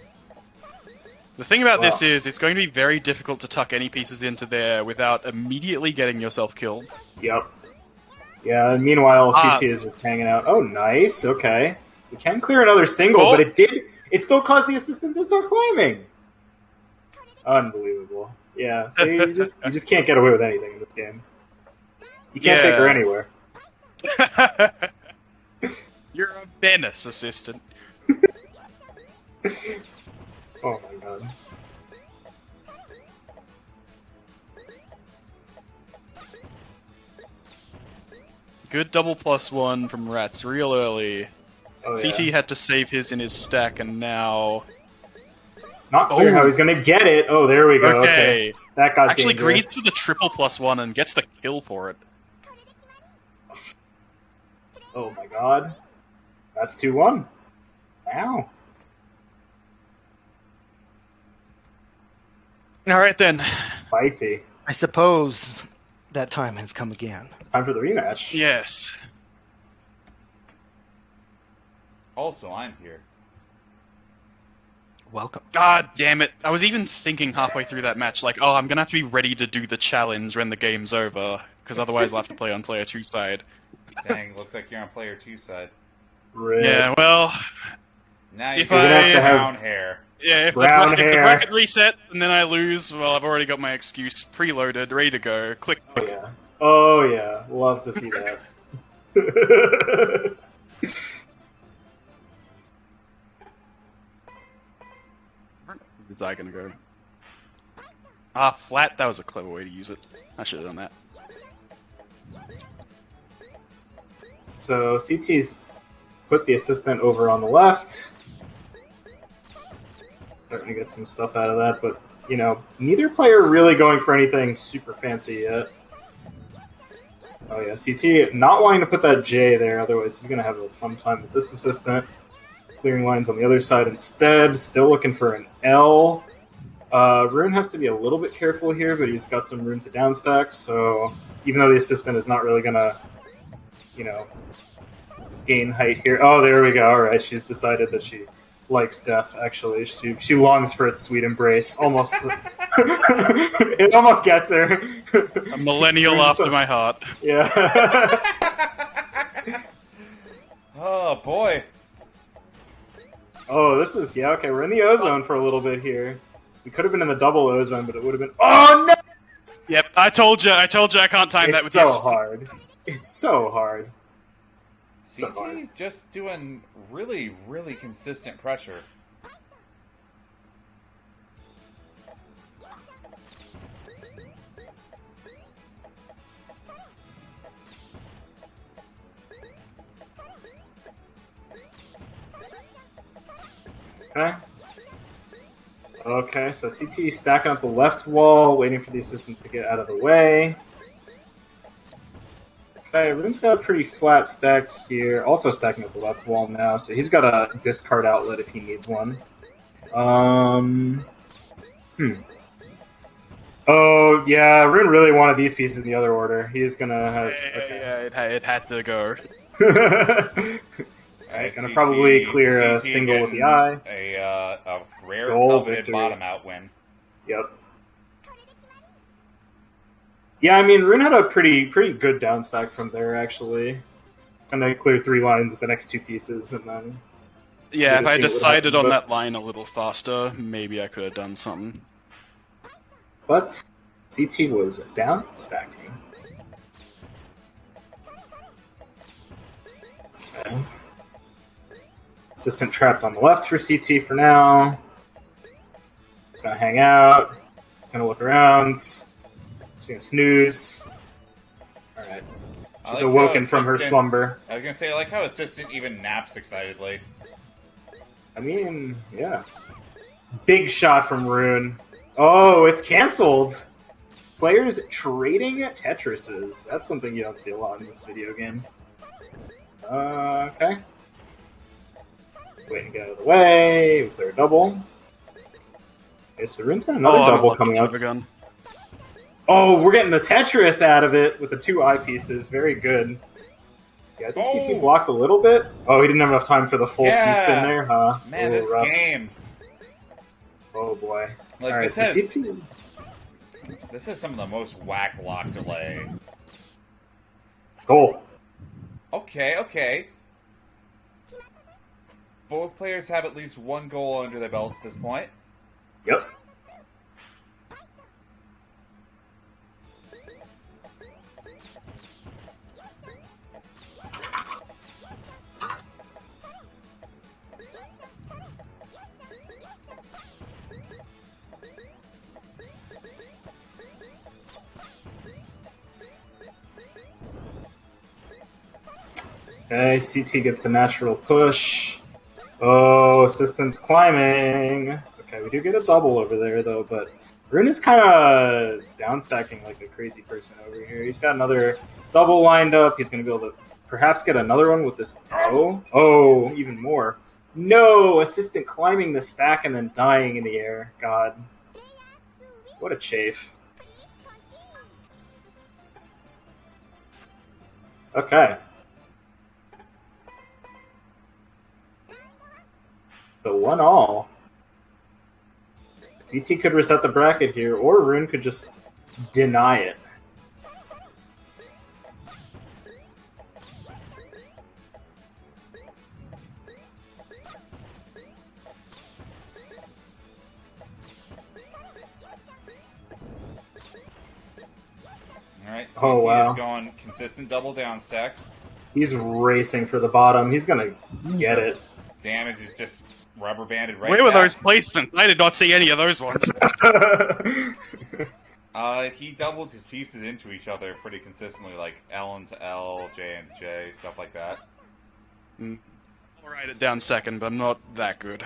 The thing about this is, it's going to be very difficult to tuck any pieces into there without immediately getting yourself killed. Yep. Yeah, and meanwhile, CT is just hanging out. Oh, nice. Okay. We can clear another single, but it still caused the assistant to start climbing. Unbelievable. Yeah, so you just can't get away with anything in this game. You can't take her anywhere. You're a Venice assistant. Oh my god. Good double +1 from Ratttz real early. Oh, CT yeah. had to save his in his stack, and now... Not clear how he's going to get it. Oh, there we go. Okay. That got actually dangerous. greets for the triple +1 and gets the kill for it. Oh my god. That's 2-1. Wow. Alright then. Spicy. I suppose that time has come again. Time for the rematch. Yes. Also, I'm here. Welcome. God damn it. I was even thinking halfway through that match, like, oh, I'm gonna have to be ready to do the challenge when the game's over, because otherwise I'll have to play on player 2 side. Dang, looks like you're on player 2 side. Red. Yeah, well, Now you If got I- brown hair. yeah, if the bracket reset and then I lose, well, I've already got my excuse preloaded, ready to go. Click. Oh yeah. Oh yeah. Love to see that. Where's I gonna go? Ah, flat. That was a clever way to use it. I should have done that. So CT's put the assistant over on the left. Starting to get some stuff out of that, but you know, neither player really going for anything super fancy yet. Oh yeah, CT not wanting to put that J there, otherwise he's gonna have a fun time with this assistant. Clearing lines on the other side instead. Still looking for an L. Rune has to be a little bit careful here, but he's got some room to downstack, so even though the assistant is not really gonna, you know, gain height here. Oh, there we go. Alright, she's decided that she likes death, actually. She longs for its sweet embrace. Almost. It almost gets her. A millennial after my heart. Yeah. Oh, boy. Oh, this is... Yeah, okay, we're in the ozone for a little bit here. We could have been in the double ozone, but it would have been... Oh, no! Yep, I told you I can't time that with so this. hard. It's so hard. CT's just doing really, really consistent pressure. Okay. Okay, so CT stacking up the left wall, waiting for the assistant to get out of the way. Okay, Rune's got a pretty flat stack here. Also stacking up the left wall now, so he's got a discard outlet if he needs one. Oh, yeah, Rune really wanted these pieces in the other order. He's gonna have... Okay. Yeah, it had to go. Alright, gonna probably clear a single with the eye. A rare Goal coveted victory. bottom out win. Yep. Yeah, I mean, Rune had a pretty good downstack from there, actually. Gonna clear 3 lines with the next 2 pieces, and then... Yeah, if I see what decided happens, on but- that line a little faster, maybe I could have done something. But CT was downstacking. Okay. Assistant trapped on the left for CT for now. He's gonna hang out. He's gonna look around. He's gonna snooze. Alright. She's awoken from her slumber. I was gonna say, I like how Assistant even naps excitedly. I mean, yeah. Big shot from Rune. Oh, it's cancelled! Players trading Tetrises. That's something you don't see a lot in this video game. Okay. Waiting to get out of the way. We clear a double. Okay, so Rune's got another double coming up. Gun. Oh, we're getting the Tetris out of it with the 2 eyepieces. Very good. Yeah, I think CT blocked a little bit. Oh, he didn't have enough time for the full T-spin there, huh? Man, Ooh, this rough. game. Oh, boy. Like, Alright, so CT... This is some of the most whack lock delay. Goal. Okay. Both players have at least 1 goal under their belt at this point. Yep. Okay, CT gets the natural push. Oh, assistant's climbing. Okay, we do get a double over there, though, but Rune is kind of downstacking like a crazy person over here. He's got another double lined up. He's going to be able to perhaps get another one with this. Oh, even more. No, assistant climbing the stack and then dying in the air. God. What a chafe. Okay. So 1-1. CT could reset the bracket here, or Rune could just deny it. Oh, wow. is going consistent double down stack. He's racing for the bottom. He's gonna get it. Damage is just rubber banded right Where were back. those placements? I did not see any of those ones. He doubled his pieces into each other pretty consistently, like L into L, J into J, stuff like that. I'll write it down second, but I'm not that good.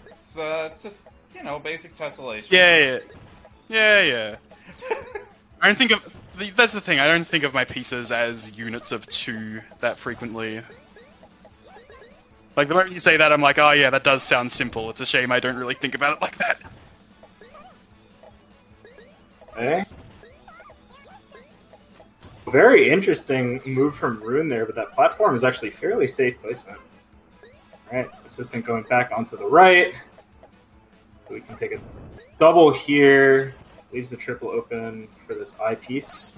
It's just, you know, basic tessellation. Yeah. I don't think of... That's the thing, I don't think of my pieces as units of 2 that frequently. Like, the moment you say that, I'm like, oh yeah, that does sound simple. It's a shame I don't really think about it like that. Okay. Very interesting move from Rune there, but that platform is actually fairly safe placement. Alright, assistant going back onto the right. We can take a double here. Leaves the triple open for this eyepiece.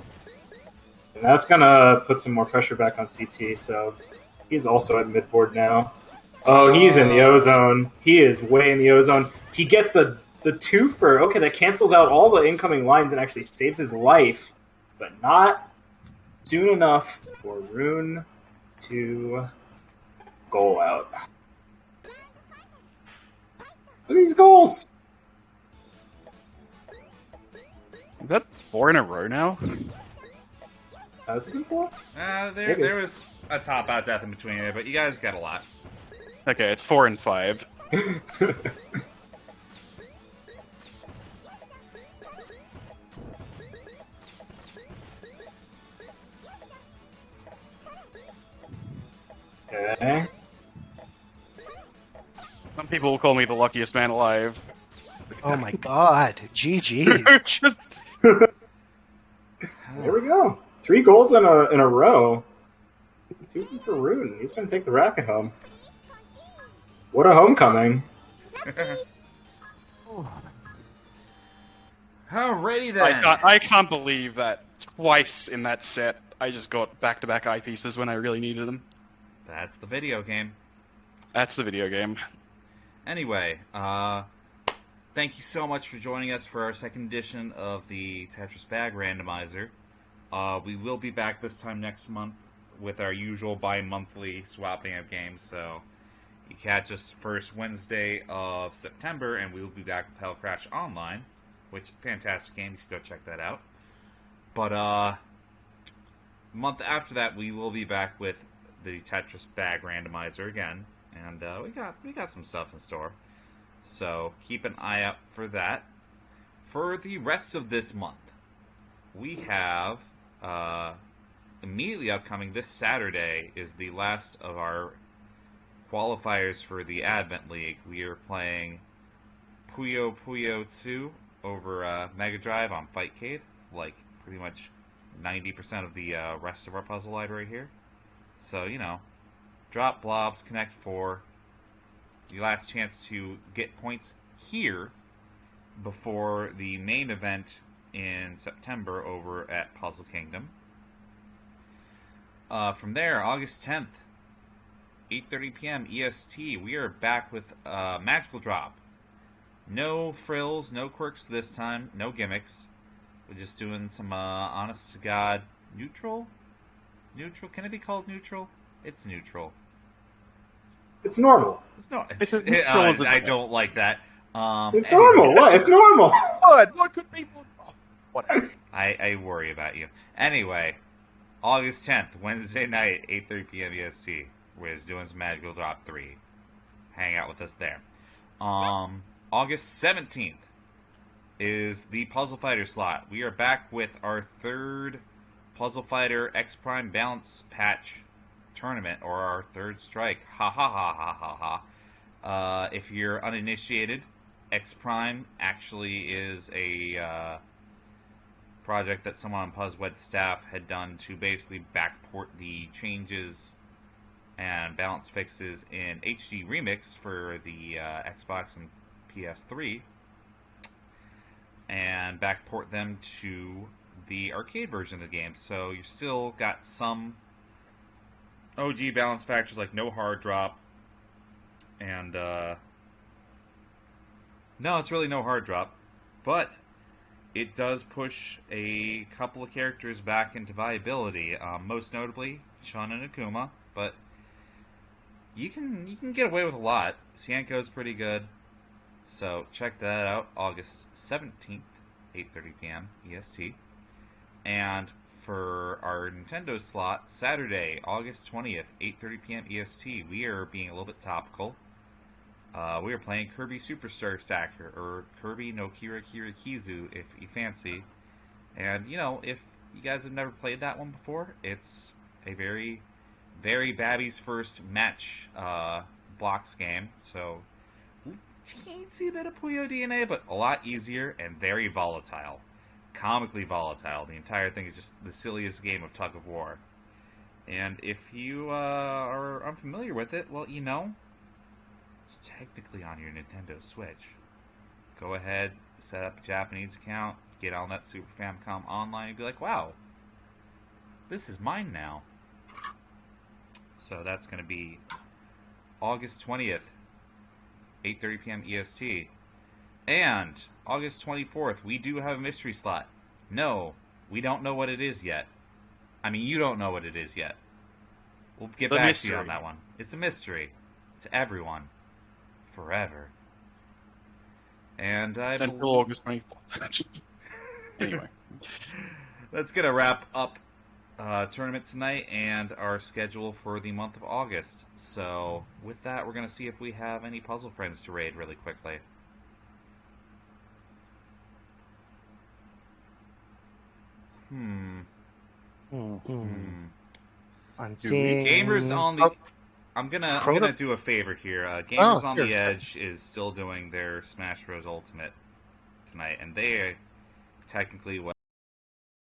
And that's gonna put some more pressure back on CT, so he's also at midboard now. Oh, he's in the ozone. He is way in the ozone. He gets the twofer. Okay, that cancels out all the incoming lines and actually saves his life, but not soon enough for Rune to goal out. Look at these goals! Is that 4 in a row now? How's it before? There was a top-out death in between there, but you guys got a lot. Okay, it's 4 and 5. Okay. Some people will call me the luckiest man alive. Oh my god, GG's. There we go. 3 goals in a row. 2 for Rune. He's going to take the racket home. What a homecoming. Alrighty then. I can't believe that twice in that set I just got back-to-back eyepieces when I really needed them. That's the video game. That's the video game. Anyway, thank you so much for joining us for our second edition of the Tetris Bag Randomizer. We will be back this time next month with our usual bi-monthly swapping of games, so you catch us first Wednesday of September, and we will be back with Hell Crash Online, which fantastic game. You should go check that out. But a month after that, we will be back with the Tetris Bag Randomizer again, and we got some stuff in store. So keep an eye out for that. For the rest of this month, we have immediately upcoming this Saturday is the last of our qualifiers for the Advent League. We are playing Puyo Puyo 2 over Mega Drive on Fightcade, like pretty much 90% of the rest of our puzzle library here. So, you know, drop blobs, connect 4. Your last chance to get points here before the main event in September over at Puzzle Kingdom. From there, August 10th, 8:30 p.m. EST, we are back with Magical Drop. No frills, no quirks this time, no gimmicks. We're just doing some honest-to-God neutral? Neutral? Can it be called neutral? It's neutral. It's normal. It's no. neutral I don't like that. It's normal. What? It's normal. What could people... Oh, whatever. I worry about you. Anyway, August 10th, Wednesday night, 8:30 p.m. EST. We're just doing some Magical Drop 3. Hang out with us there. August 17th is the Puzzle Fighter slot. We are back with our third Puzzle Fighter X Prime Balance Patch tournament, or our third strike. Ha ha ha ha ha ha. If you're uninitiated, X Prime actually is a project that someone on PuzzWed staff had done to basically backport the changes and balance fixes in HD Remix for the Xbox and PS3, and backport them to the arcade version of the game. So you've still got some OG balance factors like no hard drop, and no, it's really no hard drop, but it does push a couple of characters back into viability. Most notably, Sean and Akuma, but you can get away with a lot. Sienko's pretty good, so check that out. August 17th, 8:30 p.m. EST, and for our Nintendo slot, Saturday, August 20th, 8:30 p.m. EST, we are being a little bit topical. We are playing Kirby Superstar Stacker, or Kirby no Kira Kira Kizu, if you fancy. And, you know, if you guys have never played that one before, it's a very, very Babby's first match blocks game. So, teensy bit of Puyo DNA, but a lot easier and very volatile. Comically volatile. The entire thing is just the silliest game of tug of war. And if you are unfamiliar with it, well, you know, it's technically on your Nintendo Switch. Go ahead, set up a Japanese account, get on that Super Famicom Online, and be like, wow, this is mine now. So that's going to be August 20th, 8:30 p.m. EST. And August 24th, we do have a mystery slot. No, we don't know what it is yet. I mean, you don't know what it is yet. We'll get back to you on that one. It's a mystery to everyone. Forever. And I until August 24th. Anyway. That's going to wrap up tournament tonight and our schedule for the month of August. So, with that, we're going to see if we have any puzzle friends to raid really quickly. I'm seeing Gamers on the... I'm gonna do a favor here. Gamers on the Edge is still doing their Smash Bros. Ultimate tonight, and they technically